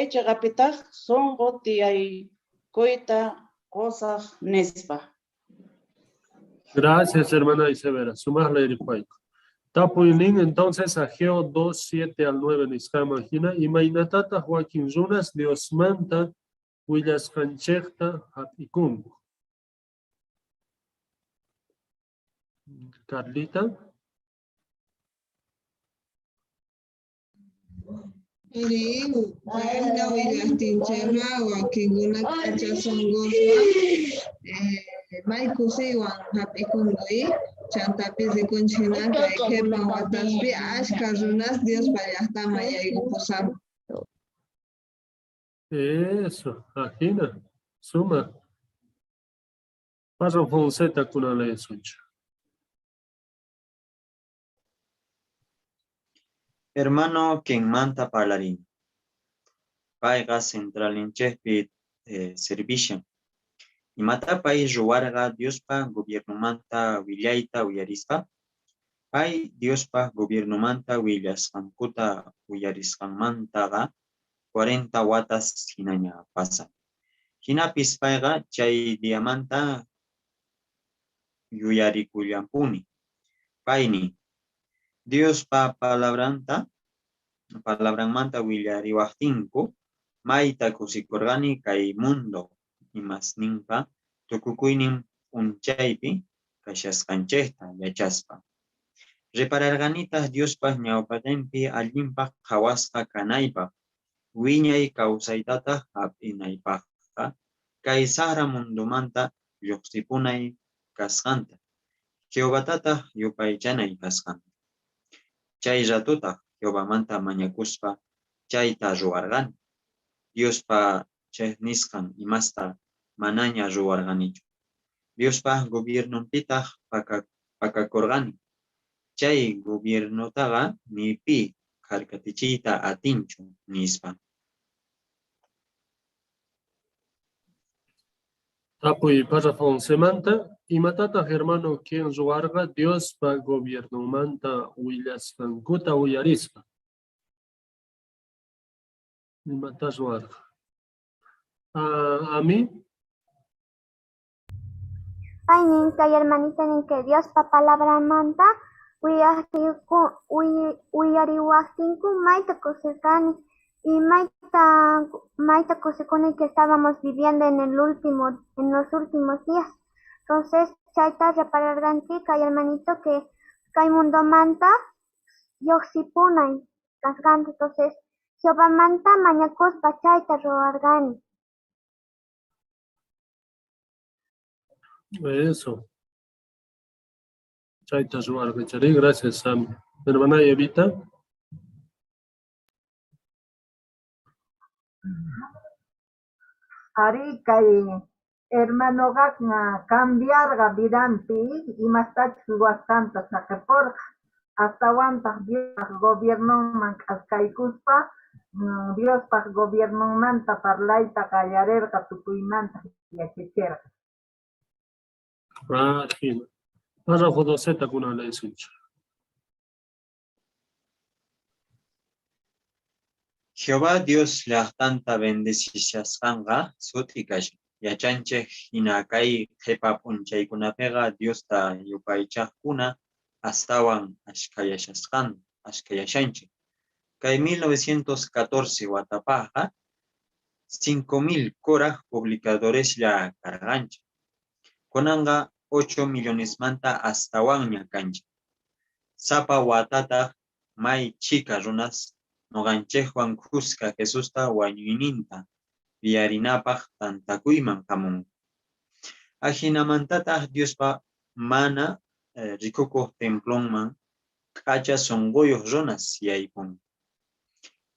chegapitag son goti ay coita cosas nespa. Gracias, hermana Isabela. Sumar leeripayku. Tapuinin entonces Ageo 2, 7 al 9 niskamajina. Y mainatata Joaquín Runas, Dios manta, Willas Canchecta, Hapikungu. Carlita. Eso, Agina, suma. Paso Fonseca kuna le suncha. Hermano, quien manta parlarín. Paiga central en Chespit servicio. Y mata país ruarga Diospa gobierno manta willaita uyarispa. Pai Diospa gobierno manta willas kankuta uyariskan mantaga 40 watas hinaña pasa. Hinapis paiga chay diamanta yuyarikullampuni. Paini Diospa palabran manta willariwajtinku maita kusikorgani kay mundo imas ninpa tukukuynin unchaypi kashaskanchekta yachaspa. Repararganitas Diospa ñawpatempi allinpa hawasqa kanaypa wiñay kawsaytata hap'inaypaqqa kay sara mundumanta lluqsipunay kasqanta Jehovatata yupaychanay kasqanta. Chay ratuta Jehovamanta mañakuspa chayta ruwargani. Diospa chehniskan imasta manaña ruwarganichu. Diospa gobiernompita pakakorgani. Chay gobiernotaga nipi karkatichita atinchu nispa. Apoy para Fonsemanta y matata hermano quien ruarga Dios pa gobierno manta willas kankuta uyarispa. Y mata ruarga. A mí. Ay, ninka y hermanita ninka Dios pa palabra manta uyariwajtinku maita kusikani y maita kusikuni que estábamos viviendo en los últimos días. Entonces, chaita reparargantika y hermanito que kay mundo manta yoxipunay kasganta. Entonces, Jehová manta mañakuspa chaita roargani. Eso. Chaita ruarga chari, gracias Sam. Hermana Evita. Ari kay hermano gakna cambiar gavidanti y más tachluasanta sakapor hasta wanta Dios gobierno man kaykuspa Dios pa gobierno manta parlaita kallarerka tukuymanta yachicherka. Fina. Para Jodoseta kuna le suncha. Jehová Dios la tanta bendecishasqanga sutikash. Yachanche hinakay jepa punchaykunapega Dios ta yupaychaqkuna astawan ashkayashanchik. Kay 1914 watapaja 5.000 koraj publicadores ya carganchik. Kunanga 8 millones manta astawanña kanchik. Sapa watata may chika runas noganchejwan kuska Jesusta wañuyninta viarinapaj tantakuyman hamun. Ajinamantata Diospa mana rikukuq templonman k'acha songoyoq runas yaykun.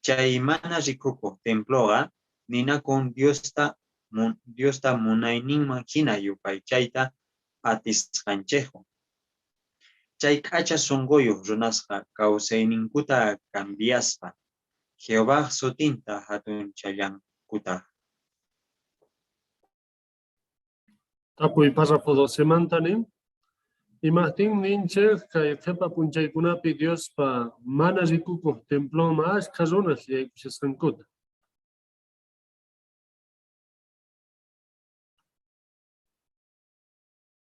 Chay mana rikukuq temploqa ninakun Diosta munayninman hina yupaychayta atisqanchejwan. Chay k'acha songoyoq runasqa kawsayninkuta cambiaspa Jehová sutinta hatunchallankutaq. Tapuy párrafo 12 mantani. Imagtin ninchej kay qhipa punchaykunapi Diospa mana rikukuq templonman ashkha runas yaykushasqankuta.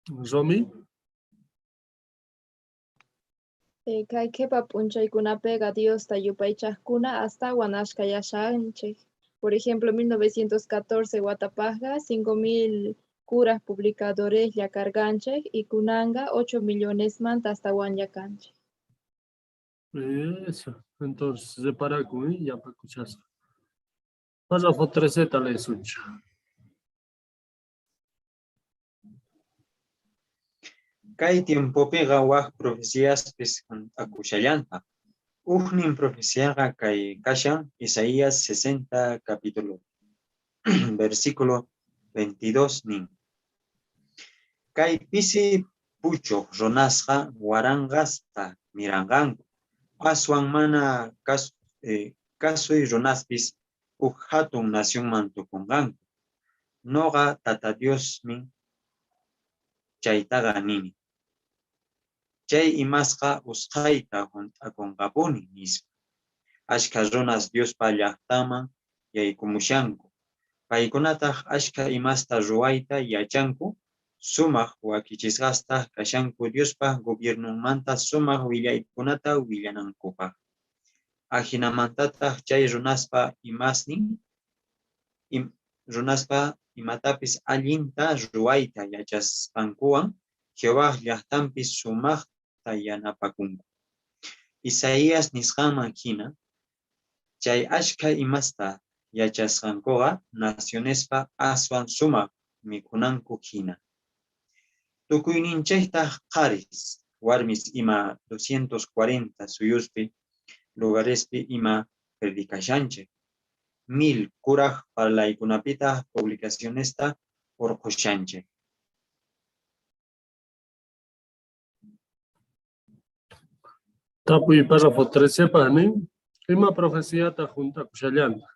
Romy? Kay qhipa punchaykunapiqa Diosta yupaychaqkuna astawan ashkayashanchik. Por ejemplo, 1914 watapajqa 5.000 curas publicadores ya carganchik y kunanga 8 millones manta astawan ya kanchik. Eso. Entonces, repara con ella para escucharse. Párrafo 13 tal es uncha. Kay tiempopiqa waq profecíaspis akushallanta. Ujnin profeciaqa kay kashan Isaías 60 capítulo versículo 22 nin. Kay pisi pucho runasqa waranqasta miranqanku. Aswan mana kasuy runaspis huk hatun nacionman tukunqanku. Noqa tata Diosmin chaytaqa nini. Chay imasqa usqayta hunt'akunqapuni nispa. Ashka runas Diospa llaqtaman yaykumushanku. Paykunataq ashka imasta ruwayta yachanku. Sumaq wakichisqasta kashanku Diospa gobiernomanta sumaq willaykunata willanankupaq. Ajinamantataq chay runaspa runaspa imatapis allinta ruwayta yachasqankuwan Jehová llaqtanpis sumaqta yanapakunku. Isaías nisqanman hina chay ashka imasta yachasqankuqa nacionespa aswan sumaq mikunanku hina. Tukuyninchaytaq qaris warmis ima 240 suyuspi lugarespi ima predicashanchik. 1000 kuraj parlaykunapita publicacionesta urqushanchik. Tapuy párrafo 13 pani. Ima profecíata junta kushallanta.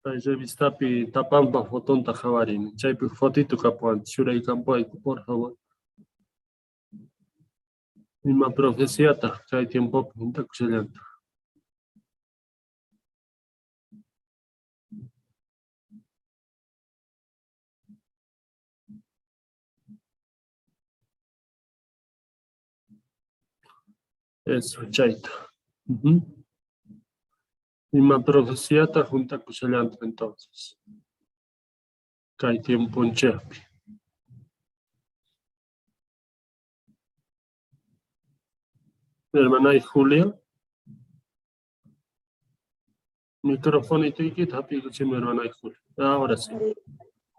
Kay revistapi tapampa fotonta jawarini. Chaypi fotito kapuan shuray kampuayku, por favor. Ima profecíata chay tiempo junta kushallanta. Eso, chaita. Ima profecíata junta kushallanta entonces. Kay tiempo en chepi. Hermana y Julia. Micrófono y tiquita, mi hermana y Julia. Ahora sí.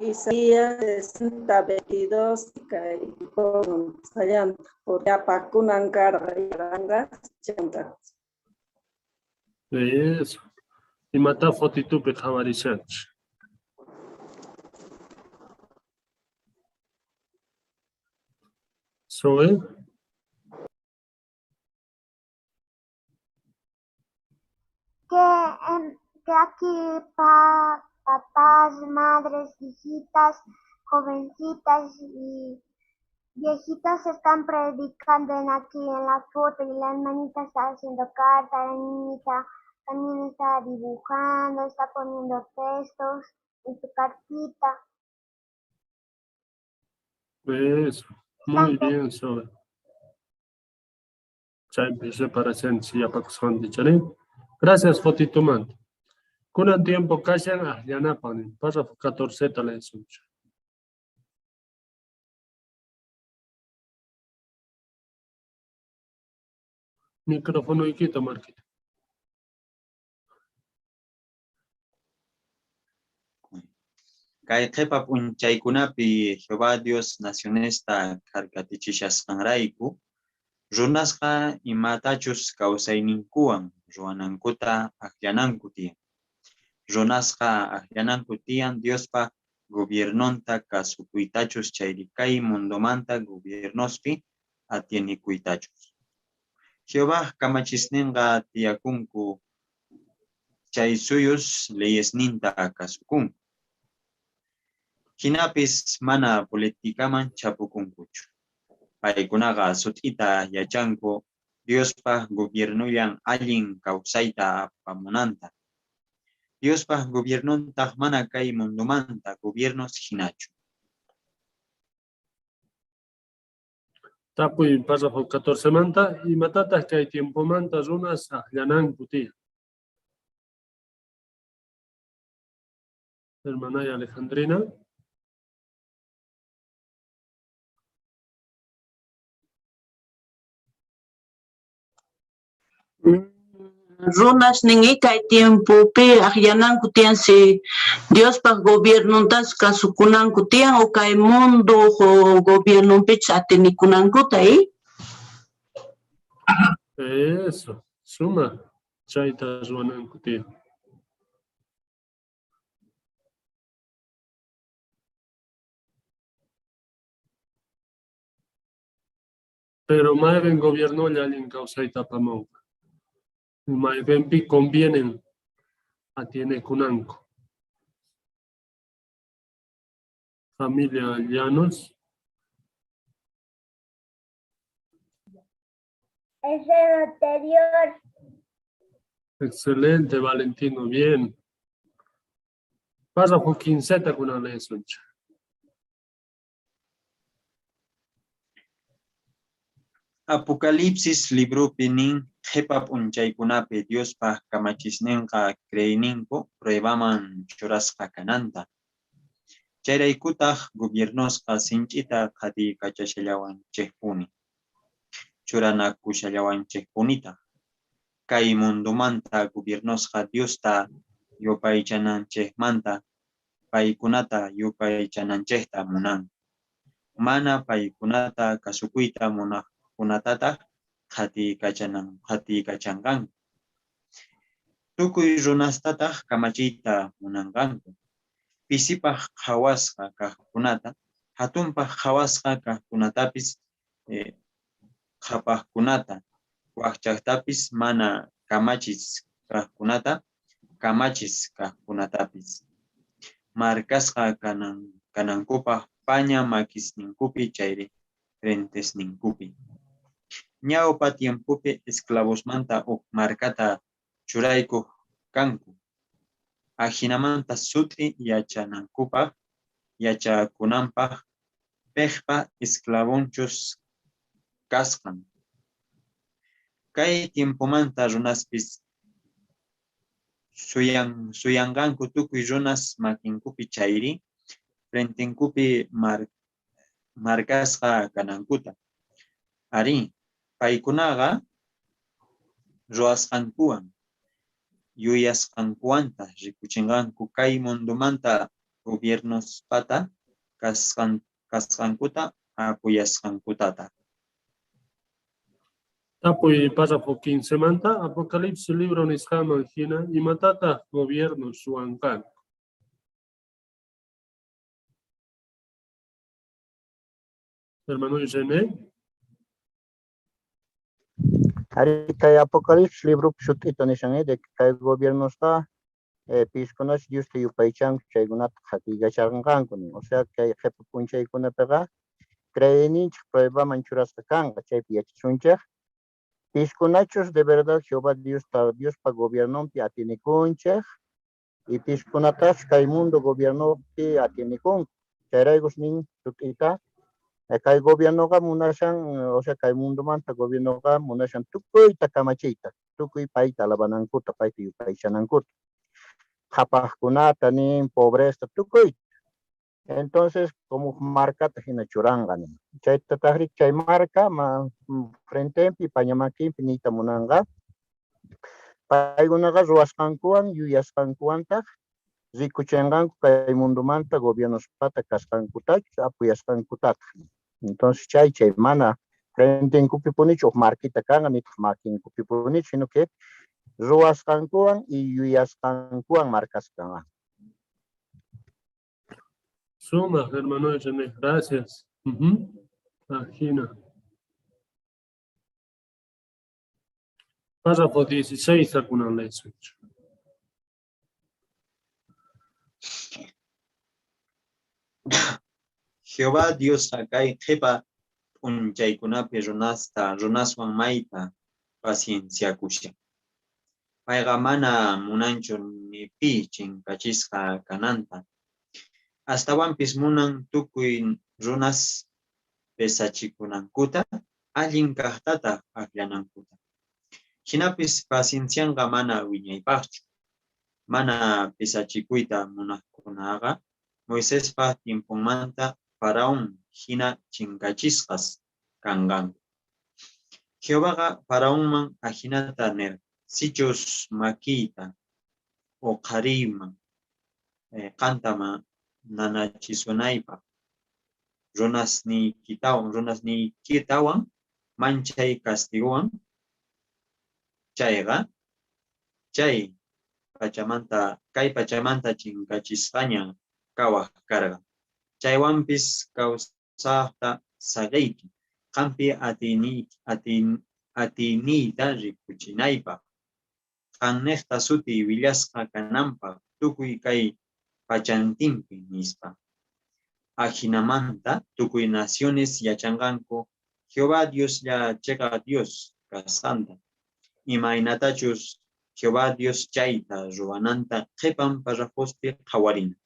Isaías 60, 22, porque apacunan carga y rangas, chanta. Eso. Y mata fotito pe javarichanch. ¿Soy? Que aquí papás, madres, hijitas, jovencitas y viejitas están predicando aquí en la foto y la hermanita está haciendo carta, la niñita también está dibujando, está poniendo textos en su cartita. Eso. Muy bien, sobre. Ya empecé para ya gracias, Fotito Man. Con un tiempo casi ya no ponen. Pasa 14 talentos. Micrófono y quito, Marquito. Kay qhipa p'unchaykunapi Jehová Dios nacionesta karkatichishasqanrayku runasqa imatachus kawsayninkuwan ruwanankuta akllananku tiyan. Runasqa akllananku tiyan Diospa gobiernonta kasupuytachus chayri kay mundomanta gobiernospi atienikuytachus. Jehová kamachisninqa tiyakunku chay suyus leyesninta kasukunku. Hinapis mana politikaman chapukunkuchu. Paykunaqa sut'ita yachanku Diospa gobiernuyan allin kawsayta apamunanta. Diospa gobiernontaq mana kay mundumanta gobiernos hinachu. Tapuy pasa 14 manta y matatas que hay tiempo manta runas ahlanan puti. Hermana y Alejandrina. Runas ningi kay tiempo pi ajanan kutian si Dios pa gobierno tas kasukunan kutian o kay mundo o gobierno pi atenikunan kutai. Eso, suma, chaita ruanan kutian. Pero más ven gobierno ya en causa y tapamón. Más ven pi convienen a tiene kunanko. Familia Llanos. Es el anterior. Excelente, Valentino, bien. Pasa por 15 con una ley suncha. Apocalipsis libro pinin qhipa p'unchaykunapi Diospa kamachisninqa creyninko pruebaman churasqa kananta. Chayraykutaq gobiernosqa sinch'ita qatikachashallawanchikpuni. Churanakushallawanchikpunita. Kay mundumanta gobiernosqa Diosta yupaychananchikmanta paykunata yupaychananchikta munan. Mana paykunata kasukuyta munaqkunatataq qatikachanqanku. Tukuy runastataq kamachiyta munanqanku. Pisipaq qhawasqa kaqkunata, hatunpaq qhawasqa kaqkunatapis qhapaqkunata, wakchaqtapis mana kamachis kaqkunata, kamachis kaqkunatapis. Markasqa kanankupaq paña makisninkupi chayri frentesninkupi. Ñawpa tiempopi esclavosmanta markata churaykuq kanku. Ajinamanta sutri yachanankupaq, yachakunanpaq piqpa esclavonchus kasqan. Kay tiempomanta runaspis suyanqanku tukuy runas makinkupi chayri frentenkupi markasqa kanankuta. Ari, paykunaqa ruwasqankuwan, yuyasqankuwanta rikuchinqanku kay mundumanta gobiernospata kasqankuta apuyasqankutata. Tapuy pasa por 15 manta, Apocalipsis libro nisqaman hina y matata gobierno suancan. Hermano Yusene. Ahorita Apocalipsis libro shutito nishan de que el gobierno está pisconas Dios te yupaychan chaygunat hatigacharqanku. O sea que hay jefe punchaykuna pega creeninch prueba manchurasqa kanqa chaypi yachasunchaq. Pisconachos de verdad Jehová Dios para gobierno pi atinikunchaq y pisconatas kay mundo gobierno pi atinikun. Chayraygos nin sutita Kay gobierno ga munashan, o sea, kay mundo manta gobierno ga munashan tukuy takamachita, tukuy paita labanankuta, paita yupaychanankuta. Japajkunata ni pobreza tukuy. Entonces, como marca tajina churanga ni. Chay tatahrik chay marca ma frente pi pañamakin pinita munanga. Paygunaga ruaskankuan yuyaskankuanta rikuchenganku kay mundo manta gobiernos pata kaskankuta apuyaskankuta. Entonces chay mana frente en kupipunich o marquita kanga ni makin kupipunich sino que ruaskankuan y yuyaskankuan marcas kanga. Suma, hermano Janet, gracias. Imagina. Párrafo 16, alguna ley. Jehová Dios acay jepa unchaykunapi runaswan mayta paciencia kusha. Payqa mana munanchu ni pi chinkachisqa kananta. Astawanpis munan tukuy runas pesachikunankuta allin kaqtata aqllanankuta. Hinapis paciencianqa mana wiñaypaqchu. Mana pesachikuyta munaqkunaqa Moisespa tiemponmanta Faraón hina chinkachisqas kangan. Jehováqa Faraónman ahinata ner sichus makiyta o qhariyman qantama nanachiswanaypaq runasnikitawan manchay castiguwan chayqa chay kay pachamanta chinkachisqaña kawaq karqa. Chaywanpis kawsaqta sagayki qampi atiniyta rikuchinaypaq qanniqta suti willasqa kananpaq tukuy kay pachantinpi nispa. Ajinamanta tukuy naciones yachanqanku Jehová Dios yachaqa Dios kasqanta. Imaynatachus Jehová Dios chayta ruwananta qhipan parrafospi qhawarina.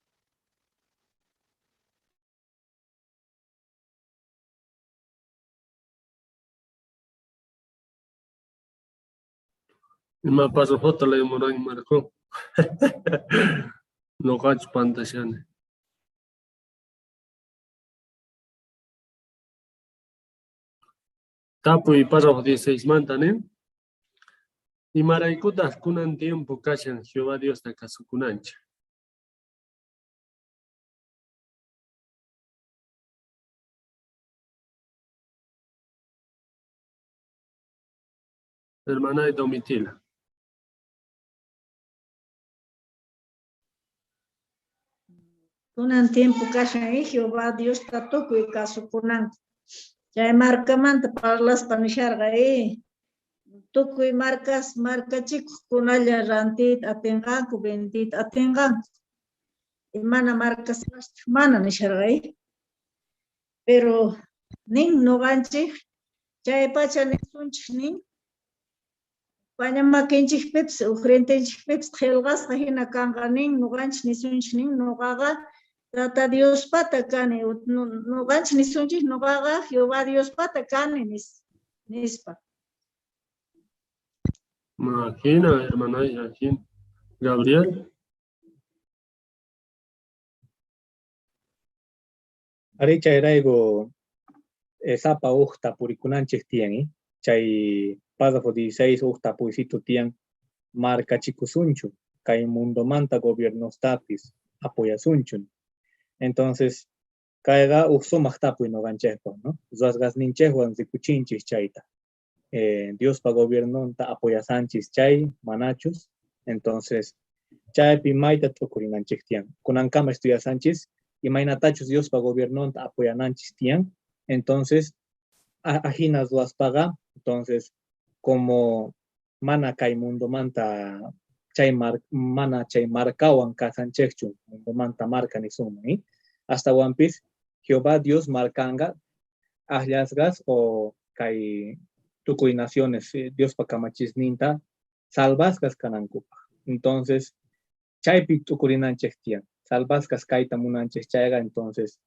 Ima párrafo le moran marcó. No cacho pantashane. Tapu y párrafo 16 manta, ¿ne? Y maraikutas kunan tiempo kashan Jehová Dios de kasukunancha. Hermana de Domitila. Kunan tiempo kashan Jehová Dios tatuku y kasukunan. Chay marcamanta parlas panisharga tukuy marcachiku kunalla rantit atenganku bendit atenganku. Y mana marcas mana nisharga pero nin noganchik chay pacha nisunchik nin pañamakinchik pips ufrentenchik pips qilgasqa hina kanqa nin noganchik nisunchik nin noqaqa Tata Dios pata kani noganchik nisunchik noqaqa Jehová Dios pata kani nispa. Imagina, hermana, imagina. Gabriel. Ari chayrayku sapa uqta purikunanchik tiyan, chay párrafo 16 uqta puysitu tiyan markachikusunchu kay mundomanta gobiernostapis apoyasunchun. Entonces, kayqa usumaq tapuy noqanchikpa, ¿no? Rasgasninchikwan rikuchinchik chayta. Diospa gobiernonta apoyasanchis chay manachus. Entonces, chaypi mayta tukurinanchik tiyan. Kunankama estudiasanchis imaynatachus Diospa gobiernonta apoyananchis tiyan. Entonces, ahinas ruaspaqa, entonces, como mana kay mundomanta mana chay markawan kasanchikchu, mundomanta marca nisunman, hasta wampis Jehová Dios marcanga ahllazgas o kay tukuy naciones Diospa kamachisninta salvaskas kanankupa. Entonces, chaypi tukurinanchik tiyan, salvaskas kayta munanchik chayga, entonces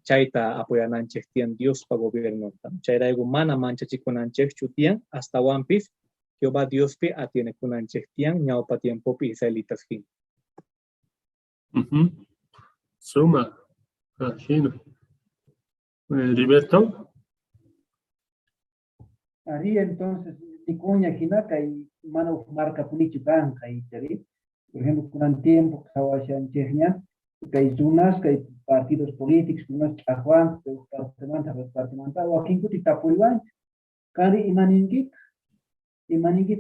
chaita apoyananchik tian Dios pa gobierno. Chaira ego mana manchachikunanchik chutian hasta wampis Jehová Dios pi atiene kunanchik tian ñaupa tiempo pi israelitas hin. Suma, imagino. Heriberto. Ahí entonces, Ticuña, Jinaka y mano marca Punichi Banca y Teri. Por ejemplo, con un tiempo que estaba en Chechnya, que hay zonas, que hay partidos políticos, que no es Ajuan, que departamento, o aquí en Cutitapuiwan, Cari y Maningit,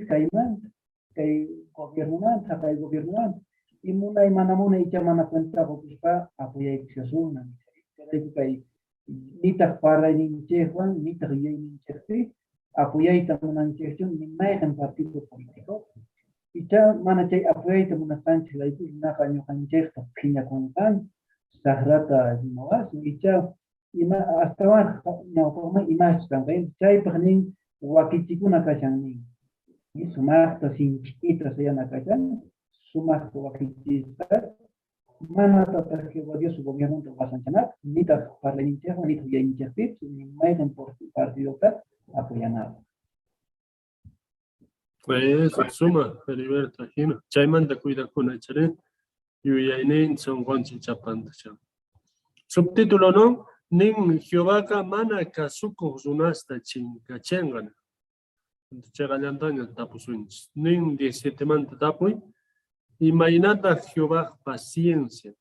Caimán, que hay gobierno, y Muna y Manamuna y Chamana cuenta, porque está apoya y Xosuna, que hay Nita para en Chejuan, Nita y en Chefi, apoya y también en Chechun, ni más en partido político. Y ya manachay apoya una Sánchez la hizo una caño canchesta piña con tan sagrada no y ya hasta ahora no como imagen también chay panin wakichikuna kashan y sumar to sin chiquita se llama kashan sumar to wakichista mana ta que Dios su gobierno to vasanchanar ni ta para ni ya ni ya inchepit ni más en partido apoya nada. Pues suma, Heriberto, imagino. Chaimanda cuida con el chare. Y ahí son guanchi chapando. Subtítulo no, nin Jehová mana kasuko zunasta chinkachengan. Chegalantaña tapusuins. Nin 17 manta tapui. Imaginata Jehová paciencia.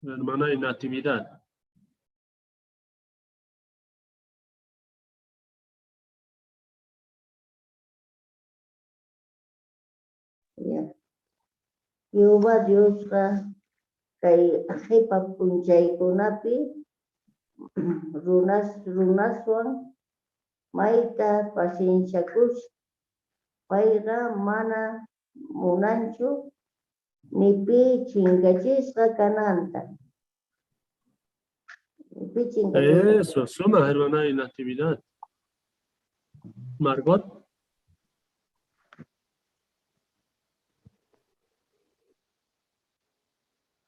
La hermana y natividad. Jehová Dios kay ajipa punchay kunapi runaswan maita paciencia kush payra mana munanchu nipi chinkachisqa kananta. Eso, suma hermana y natividad. Margot.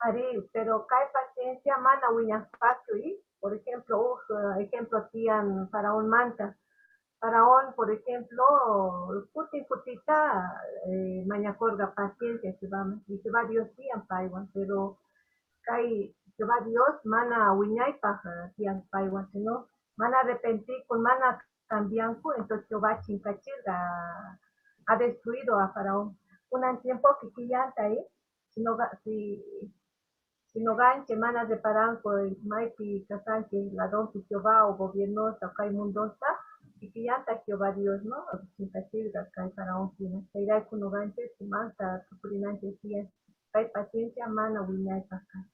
Ari, pero cae paciencia mana wiñaspacho y, por ejemplo, ejemplo tian Faraón manta. Faraón, por ejemplo, putita, mañacorga paciencia, se va Dios tian paiwan, pero cae, se va Dios mana wiñaipa tian paiwan, sino mana arrepentir con mana cambianco, entonces Jehová chincachirga ha destruido a Faraón. Un tiempo que quillanta ahí, si no ganche manas de paranco el maipi casanche la don que Jehová o gobierno acá mundo está y que ya está Jehová Dios no sin cachir acá Faraón tiene se irá con no ganche su manta su purinante tiene hay paciencia mana wiñay acá.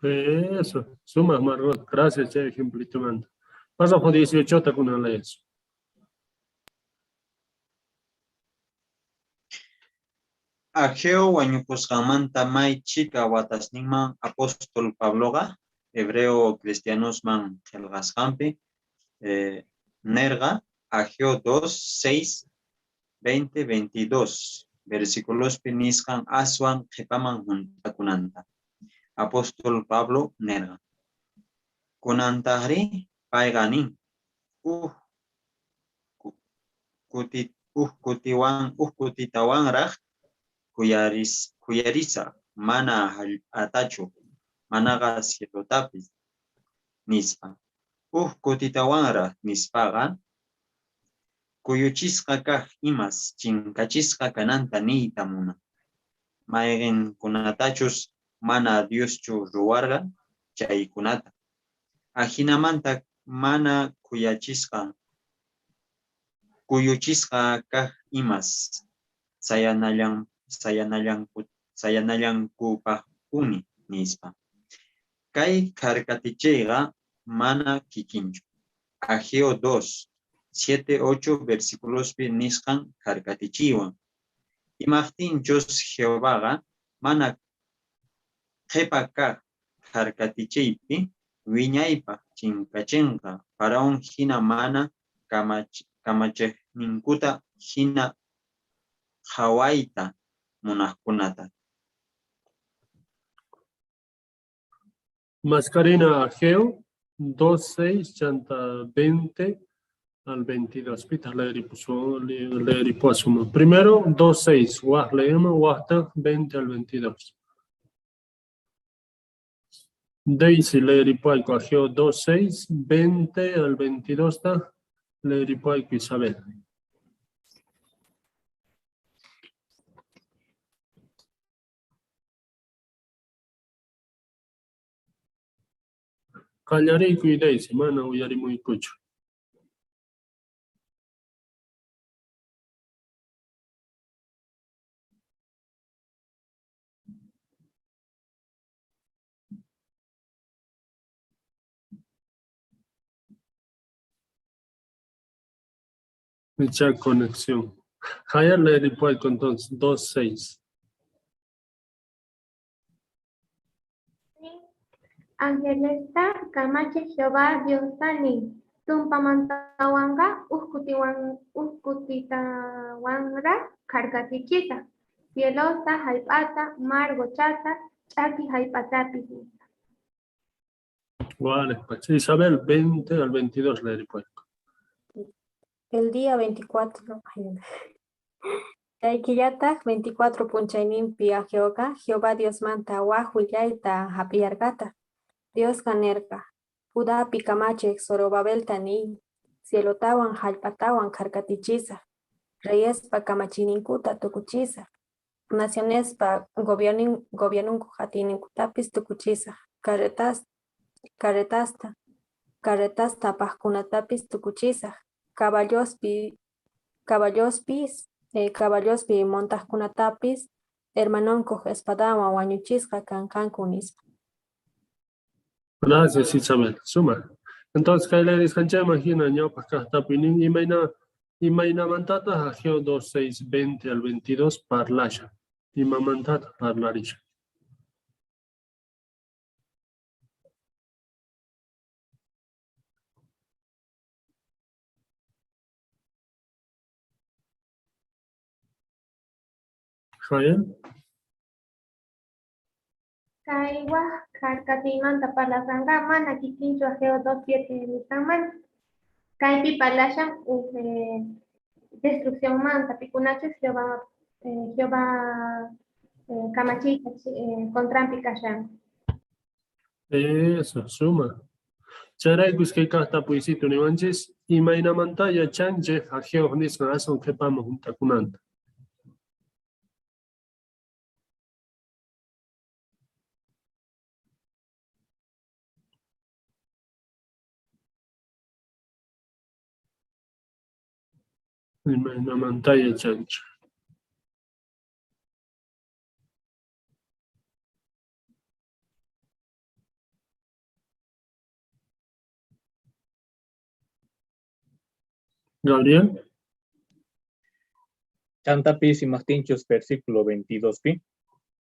Eso, suma Margot, gracias ejemplito manda. Pasa por 18 ta con la eso. Ageo wañupusqamanta may chica watasninman apóstol Pabloga, hebreo cristianos man helgaskampi, nerga, Ageo 2, 6, 20, 22, versículos piniskan aswan jepaman juntakunanta. Apóstol Pablo nerga. Kunantahri paiganin, kutitawan raj, kuyarisa mana atachu managa sietotapis nispa kutitawanra nispaga kuyuchisqa kaq imas chinkachisqa kananta niyta muna mayqin kunatachus mana Dioschu ruwarqa chaykunata ajinamanta mana kuyuchisqa kaq imas sayanallankupaqkuni nispa. Kay karkatichayqa mana kikinchu. Ageo 2, 7, 8 versículos nisqan karkatichiwan. Imaqtinchus Jehovaqa mana qhipa kaq karkatichaypi wiñaypaq chinkachinqa Faraón hina mana kamachaqninkuta hina hawaita munaqkunata. Mascarina Ageo, 26, chanta 20 al 22. Pita leeripuasuma. Primero, 26. Wah leema, wahta 20 al 22. Daisy leeripuaico Ageo 26, 20 al 22. Leeripuaico Isabel. Kallarico y Daisy, mana uyarimo ikucho. Mucha conexión. Jaya leeripuaico entonces, 26. Angelesta kamachi Jehová Dios tani. Tumpamantawanga uskutitawangra karkatichita. Cielosa haipata margochata chaki haipatapi. Vale, pues Isabel, 20 al 22 leeripuaico. El día 24. Kaykillatak 24 punchayninpi Jehová, Jehová Dios manta huajullaita hapiyargata. Dios ganerka. Judapi kamachek Zorobabel tani. Cielotawan hallpatawan karkatichisa. Reyespa kamachininkuta tukuchisa. Nacionespa gobernunku hatininkutapis tukuchisa. Carretasta pajkunatapis tukuchisa. Caballospis montajkunatapis hermanonko espadawan wañuchisqa kankanku nispa. Gracias, Isabel. Suma. Entonces, ¿qué le dicen? Imagina, yo para acá está pinin y maina mantata, Ageo 26, 20 al 22, parlasha. Y mamantata, parlarisha. Jael. Kaiwa karkatimanta palasanga mana kikinchu Ageo 2:7 nisaman. Kaipi palashan destrucción manta pikunachu Jehová kamachita contrampi kashan. Eso, suma. Charaikus que casta puisito ni manches y maina mantaya chanche Ageo nisna ason que pamo junta kunanta. Y maina mantaya chanche. Gabriel. Chantapis y Mastinchos, versículo 22.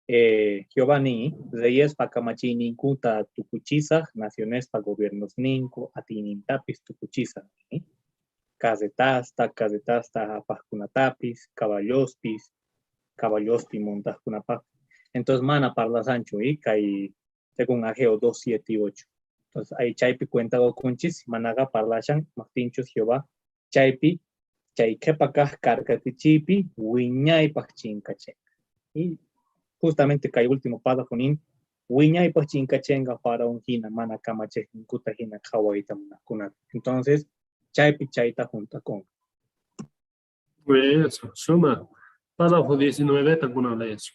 Jehová ni, reyes pa camachini kuta tucuchiza, naciones pa gobiernos ninco, atinintapis tucuchiza. Casetasta apajkunatapis, caballospis montajkunapapis. Entonces, mana parla Sancho, y según Ageo 2, 7 y 8. Entonces, ahí chaipi cuenta go kunchis, managa parlashan, Mastinchos Jehová, chaipi, chaikepakaj karkatichipi, wiñay pachchinkachen. Y justamente que hay último pada junin, wiñay pachchinkachenga para un hina, mana kamache, kuta hina kawaita kunat. Entonces, chaipi chaita junta con. Eso, suma. Para 19 alguna de eso.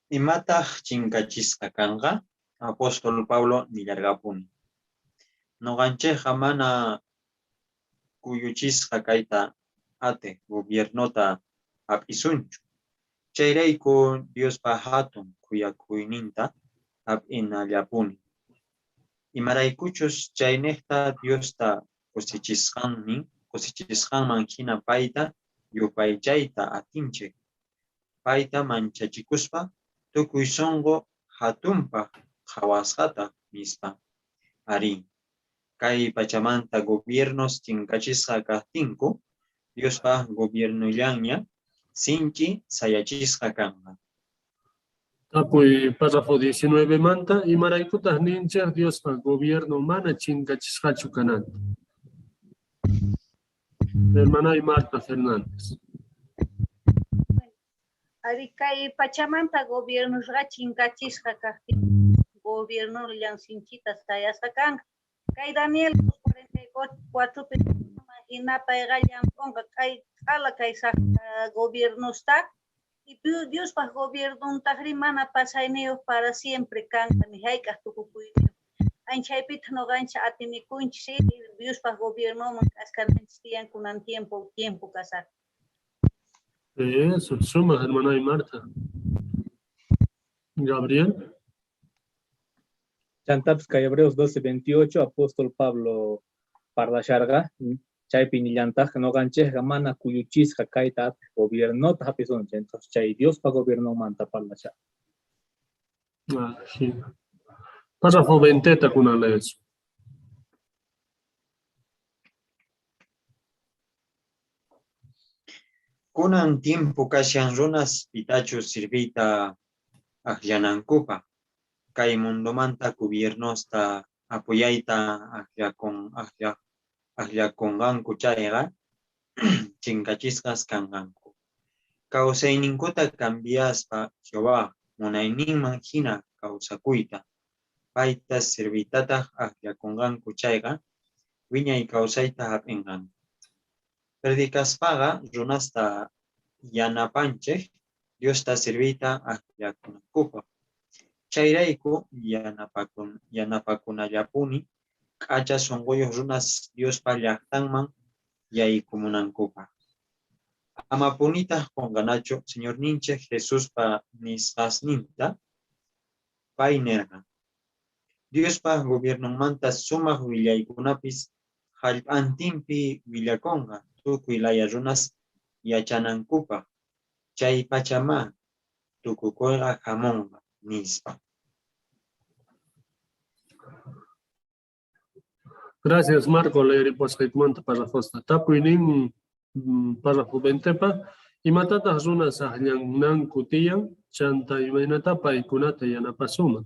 Imata chinkachisqa kanqa apóstol Pablo nillarqapuni. Noqanchikqa mana kuyuchisqa kayta ate gobiernota hap'isunchu. Chayrayku Diospa hatun kuyakuyninta hap'inallapuni. Imaraykuchus chaynekta Diosta kusichisqanman hina payta yupaychayta atinchik. Payta manchachikuspa tukuy sonqo hatunpa qhawasqata nispa. Ari, kay pachamanta gobiernos chinkachisqa kaqtinku, Diospa gobiernollaña sinchi sayachisqa kanqa. Apoy párrafo 19 manta y maraykutas ninchas Dios para gobierno mana chinkachisqachu kananta. Hermana y Marta Fernández. Arikay Pachamanta gobierno chinkachisqa kaqti gobierno llansinchitas kayasqakan. Kay Daniel 44 imagina payqa llampunqa kay qala kay gobierno está. Y Dios para gobierno mana pasayniyuq para siempre kanqa ni hayk'aq tukukuyniyu. Anchaypita noqanchik atinikunchik Dios para gobierno man kasqanchik tiyan kunan tiempo kasaq. Eso, suma, hermana y Marta. Gabriel. Chantapska Hebreos 12:28, apóstol Pablo Pardasharga, chaypi nillantaj no ganchesga mana kuyuchisqa kayta gobierno tapisonche, entonces chay Dios pa gobierno manta Pardashar. Ah, sí. Párrafo 20 kuna lees. Kunan tiempo kashan runas pitachu sirvita akllanankupa. Kay mundomanta gobiernosta apoyayta aklakonganku chayqa chinkachisqas kanganku. Kawsayninkuta cambiaspa Jehová munayninman hina kawsakuyta. Payta sirvitataq aklakonganku chayqa wiñay kawsayta hap'inganku. Predicaspaqa runasta yanapanchik Diosta sirvita aklakunankupaq. Chayrayku yanapakunallapuni k'acha sunquyuq runas Diospa llaqtanman yaykumunankupa. Amapunita qunqanachu Señor ninchik Jesuspa nisqasninta pay nirqa. Diospa gobiernomanta sumaq willaykunapis hallp'antinpi willakunqa tukuy laya runas yachanankupa. Chay pachama tukukuyqa hamunqa nispa. Gracias, Marco. Leer pues que manta para fosta. Tapuinin párrafo 20 pa. Y matatas runas ahlian kutiyan chanta y mainatapa y kunata yanapasuma.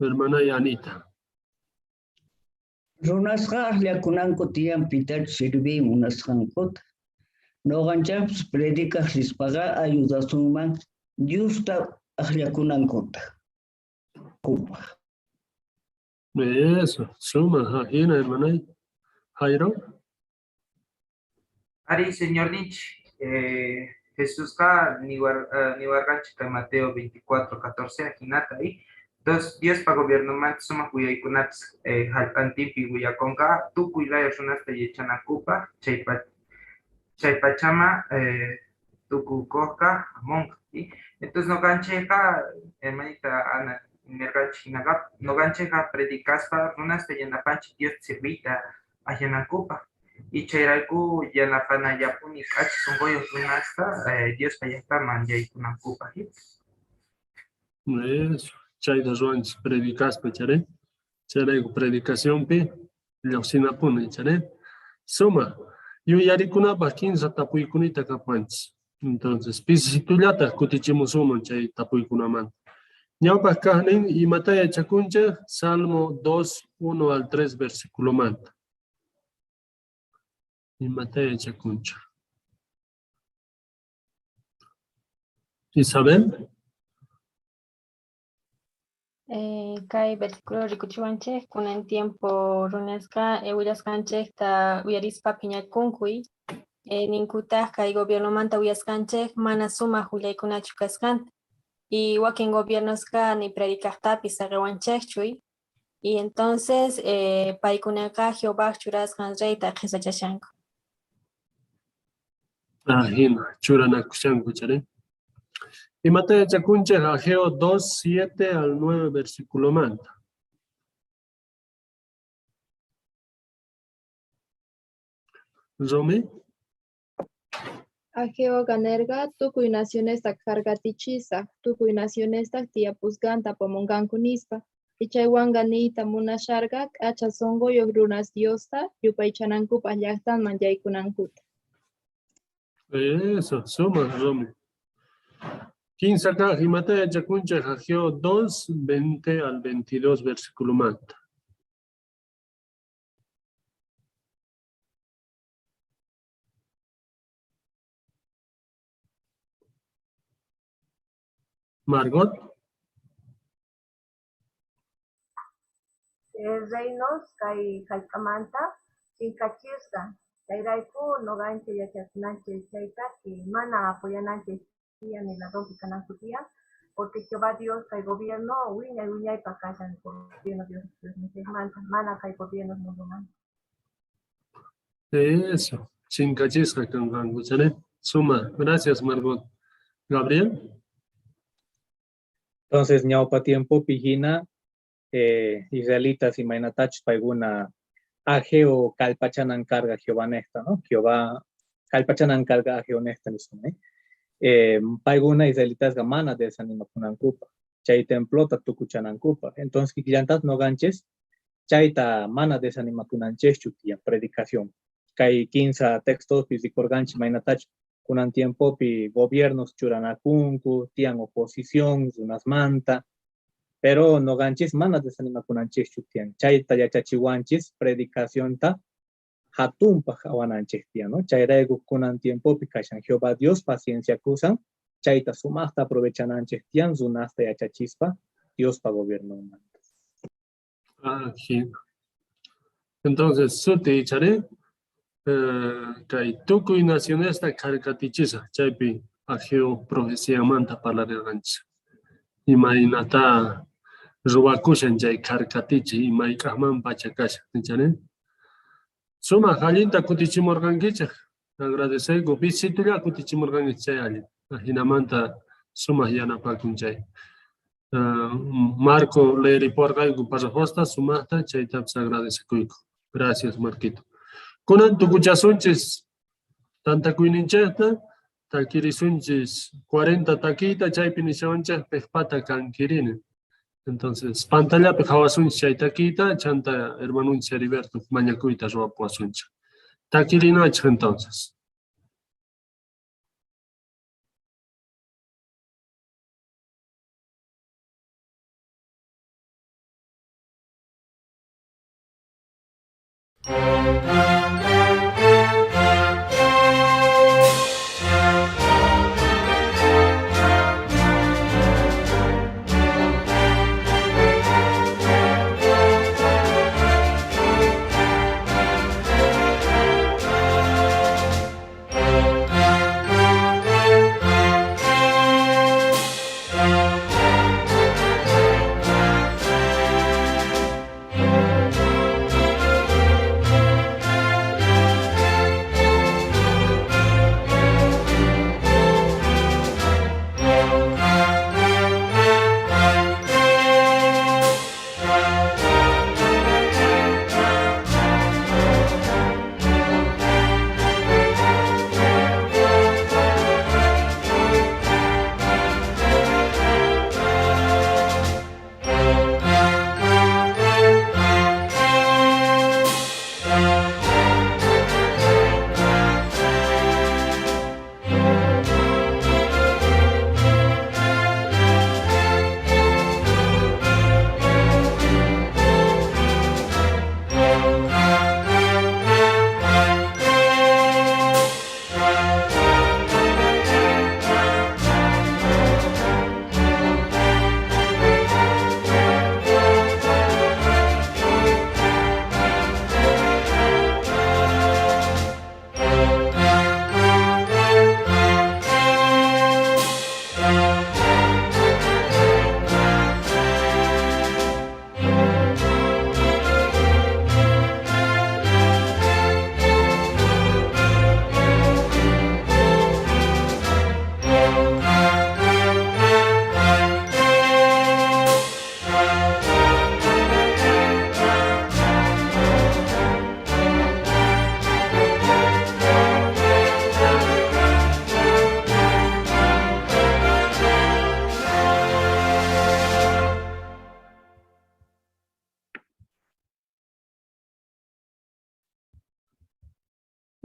Hermana Yanita. Runasqa ahliakunanku tiyan pitach sirvi munasqankut. Noqanchapis predicaq rispaqa ayudasunman Diosta ahliakunankuta. Eso, suma, Hina, hermana. Jairo. Ari, señor Nietzsche, Jesús ka niwarganchika Mateo 24:14 akinata ahí. Entonces, Dios para gobierno man suma kuyaykunapis halpantipi willakonqa tukuy laya runasta yachanakupa chaypachama tukukoqqa hamunqa. Entonces, noqanchayqa hermanita Ana noqanchayqa predicaspa runasta yanapanchik Dios sirvita allanakupa. Y chayrayku yanapanallapuni k'acha sunquyuq runasta Dios payaqtaman yaykunankupaq. Eso. Chayda ruanchis predicaspa chare. Charayku predicación pi. Lluqsinapuni chare. Suma. Yu yarikunapaq 15 tapuykunita kapanchis. Entonces, pisitullata kutichimusuman chay tapuykunaman. Ñawpaq kaqnin imataya chakuncha Salmo 2:1-3 versículo manta. Imataya chakuncha. Isabel. Kay versículo rikuchiwanchik kunan tiempo runesqa willasqanchik ta uyarispa piñakunkuy ninkutaq kay gobierno manta uyasqanchik mana sumaq willaykunachu kasqanta y wakin gobiernosqa ni predicaqtapis saqewanchikchuy y entonces paykunaqa Jehová churasqan reyta qhisachashanku. Hina churanakushanku chare. Y Mateo chakunche Ageo 2:7-9 versículo manta. Romy. Ageo ganerga tukuy nacionesta cargatichisa, tukuy nacionesta tiapusganta pomonganku nispa. Ichaywanqa niyta munasharqa k'acha sunquyuq runas Diosta yupaychanankupa llaqtanman yaykunankuta. Eso, suma, Romy. 15 acá, Jimate Yacuncha, Jagio 2, 20 al 22, versículo manta. Margot. Reinos kay kamanta chinkachisqa chayrayku noqanchik yachachinanchik chayta que mana apoyananchik tiyan ni la lógica nankutia porque Jehová Dios kay gobierno wiñaypa kashan gobierno Dios manta mana kay gobierno munduman. Eso, Chincachisca con Ranguchane. Suma, gracias Margot. Gabriel. Entonces, ñaupa tiempo pijina, israelitas y mainatach paiguna ageo calpachanan carga Jehová nesta, ¿no? Jehová calpachanan carga ageo nesta, ¿no? Paiguna israelitas gamana de sanima kunankupa, chay templota tukuchanankupa. Entonces, killantas no ganches, chayta mana de sanima kunanches chutia, predicación. Kay 15 textos físicos ganchi mainatach kunan tiempo pi gobiernos churanakunku, tian oposición, unas manta, pero no ganchis mana desanima kunanchis chutian. Chayta yachachiwanchis predicación ta hatumpa jawananchis tian, ¿no? Chayrego kunan tiempo pi kashan Jehová Dios paciencia kusan, chayta sumasta aprovechananchis tian, zunasta yachachispa, Dios pa gobierno manta. Ah, sí. Entonces, suti chare. Kay tukuy nacionesta karkatichisa chaypi agio profecía manta parlare ranch imaynata ruwakushan chay karkatichi imayk'aqman pachakasha nichane suma hallinta kutichimurqankichik agradeceyku visitulla kutichimurqankichik chay allin hinamanta sumaq yanapakunchay Marco leeriporqayku parajosta sumaqta chaytapas agradecekuyku gracias Marquito. Kunan tukuchasunchis tanta kuinincheta takirisunchis 40 taquita chaypi nishawanchas pejpata kankirini. Entonces pantalla pejawasunchis chay taquita chanta hermanunchis Heriberto mañakuita ruwapuasunchis. Takirinachik entonces.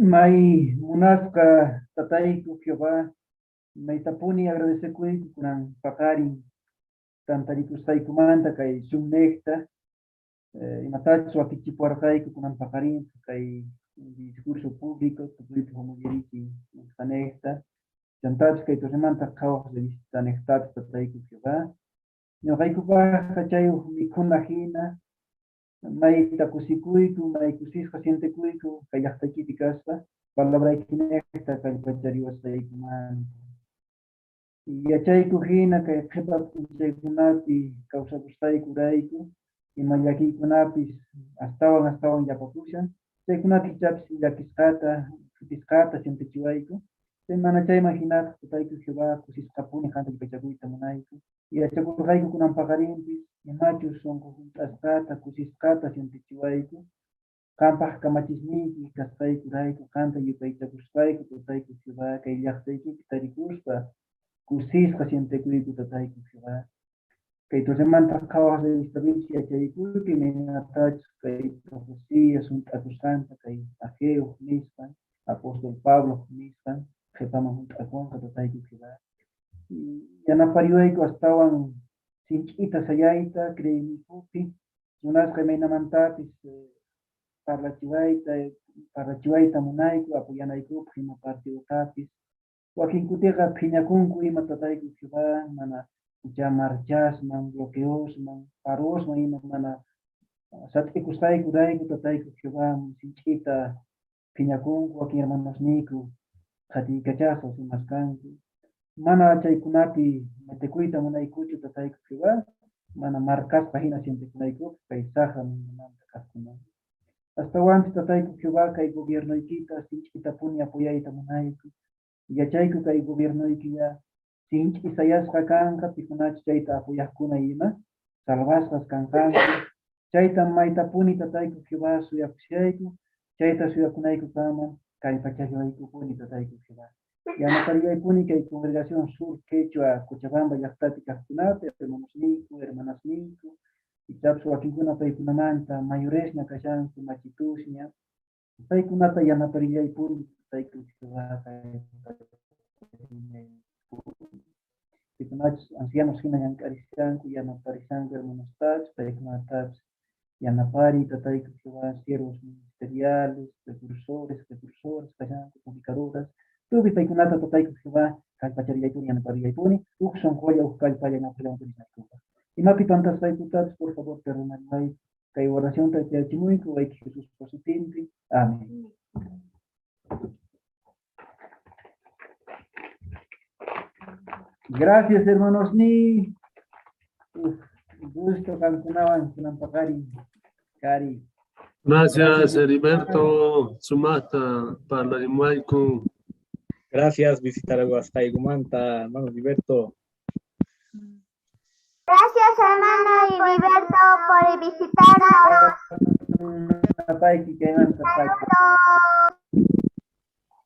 May munasca tataiku Jehová, may tapuni agradecekuy kunan pakari tantarikusaykumanta kay sumnekta, imatachu akichipuarkayku kunan pakarin kay discurso público tukuipu homogerichi sanekta, chantach kay tosemanta kawas de vistanektat tataiku Jehová, ñoqaykupa kachayu mikuna hina, may takusikuyku, may kusisqa sientekuyku, kay llaqtaykiti kaspa, palabraykinekta kay pachariwasaykuman. Yachayku hina kay qhipa p'unchaykunapi kawsakusqaykurayku, ima llakiykunapis astawan llapakushan, chaykunapi chapis llakisqata, kutisqata sientichiwayku, chay mana chayman hinaqa tutayku Jehová kusisqapuni qanta llapachakuyta munayku, yachakurqayku kunan paqarinpis, imachu sunqu hunt'asqata, kusisqata sientichiwayku, qampaq kamachisniyki kasqaykurayku, qanta yupaychakusqayku tutayku Jehová, kay llaqtaykipi tarikuspa, kusisqa sientekuyku tutayku Jehová. Kay tusemanta qhawaq revistapipis yachaykuyki, ninatachus kay profecías hunt'akusqanta, kay Ageo nisqan, apóstol Pablo nisqan, qhipaman hunt'akunqa tutayku Jehová. Yanapariwayku astawan sinch'ita sayayta, creynikupi, munasqa imaynamantapis parlachiwayta munayku, apuyanaykupaq ima partiotapis, wakin kutiqa phiñakunku ima tatayku Jehová, mana marchasman, bloqueosman, parosman ima mana sat'ikusqaykurayku tatayku Jehová, sinch'ita phiñakunku, wakin hermanosniyku qhatiykachasqa sumasqanku, mana chaykunapi metekuyta munaykuchu tatayku Jehová, mana markasqa hina sientikunayku kay saja munamanta kaqkuman. Astawanpis tatayku Jehová kay gobiernoykita sinch'itapuni apuyayta munayku, yachayku kay gobiernoykiqa sinch'i sayasqa kanqa, pikunachu chayta apuyaqkuna ima, salvasqas kanqanku, chayta maytapuni tatayku Jehová suyakushayku, chayta suyakunayku kama kay pachallwaykupuni tatayku Jehová. Yanapariwaykuni kay Congregación Sur Quechua Cochabamba llaqtapi kaqkunapi, hermanosniyku, hermanasniyku, ichapas wakinkuna paykunamanta mayoresña kashanku, machitushña, paykunata yanaparillaykuni tatayku Jehová, paykunachus ancianos hina llank'arishanku, yanaparishanku hermanostachus, paykunatapas yanapari tatayku Jehová, siervos ministeriales, precursoras kashanku, publicadoras, tupi paykunata tatayku Jehová, kallpacharillaykuni yanaparillaykuni, huk sonqolla, huk kallpalla ñawpallankurisnaykupa. Imapi pantaspaykutatapis por favor perdonariwayku, kay oracionta yachimuyku, wayki Jesús positinpi. Amén. Gracias, hermanos ni. Gusto kankunawan kunampaqari kari. Gracias, Heriberto Sumata, parlarimayku. Gracias, visitar a Guastaykumanta, hermano Heriberto. Gracias, hermano Heriberto, por visitarnos.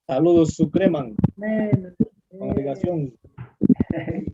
Saludos, Sucreman. Congregación.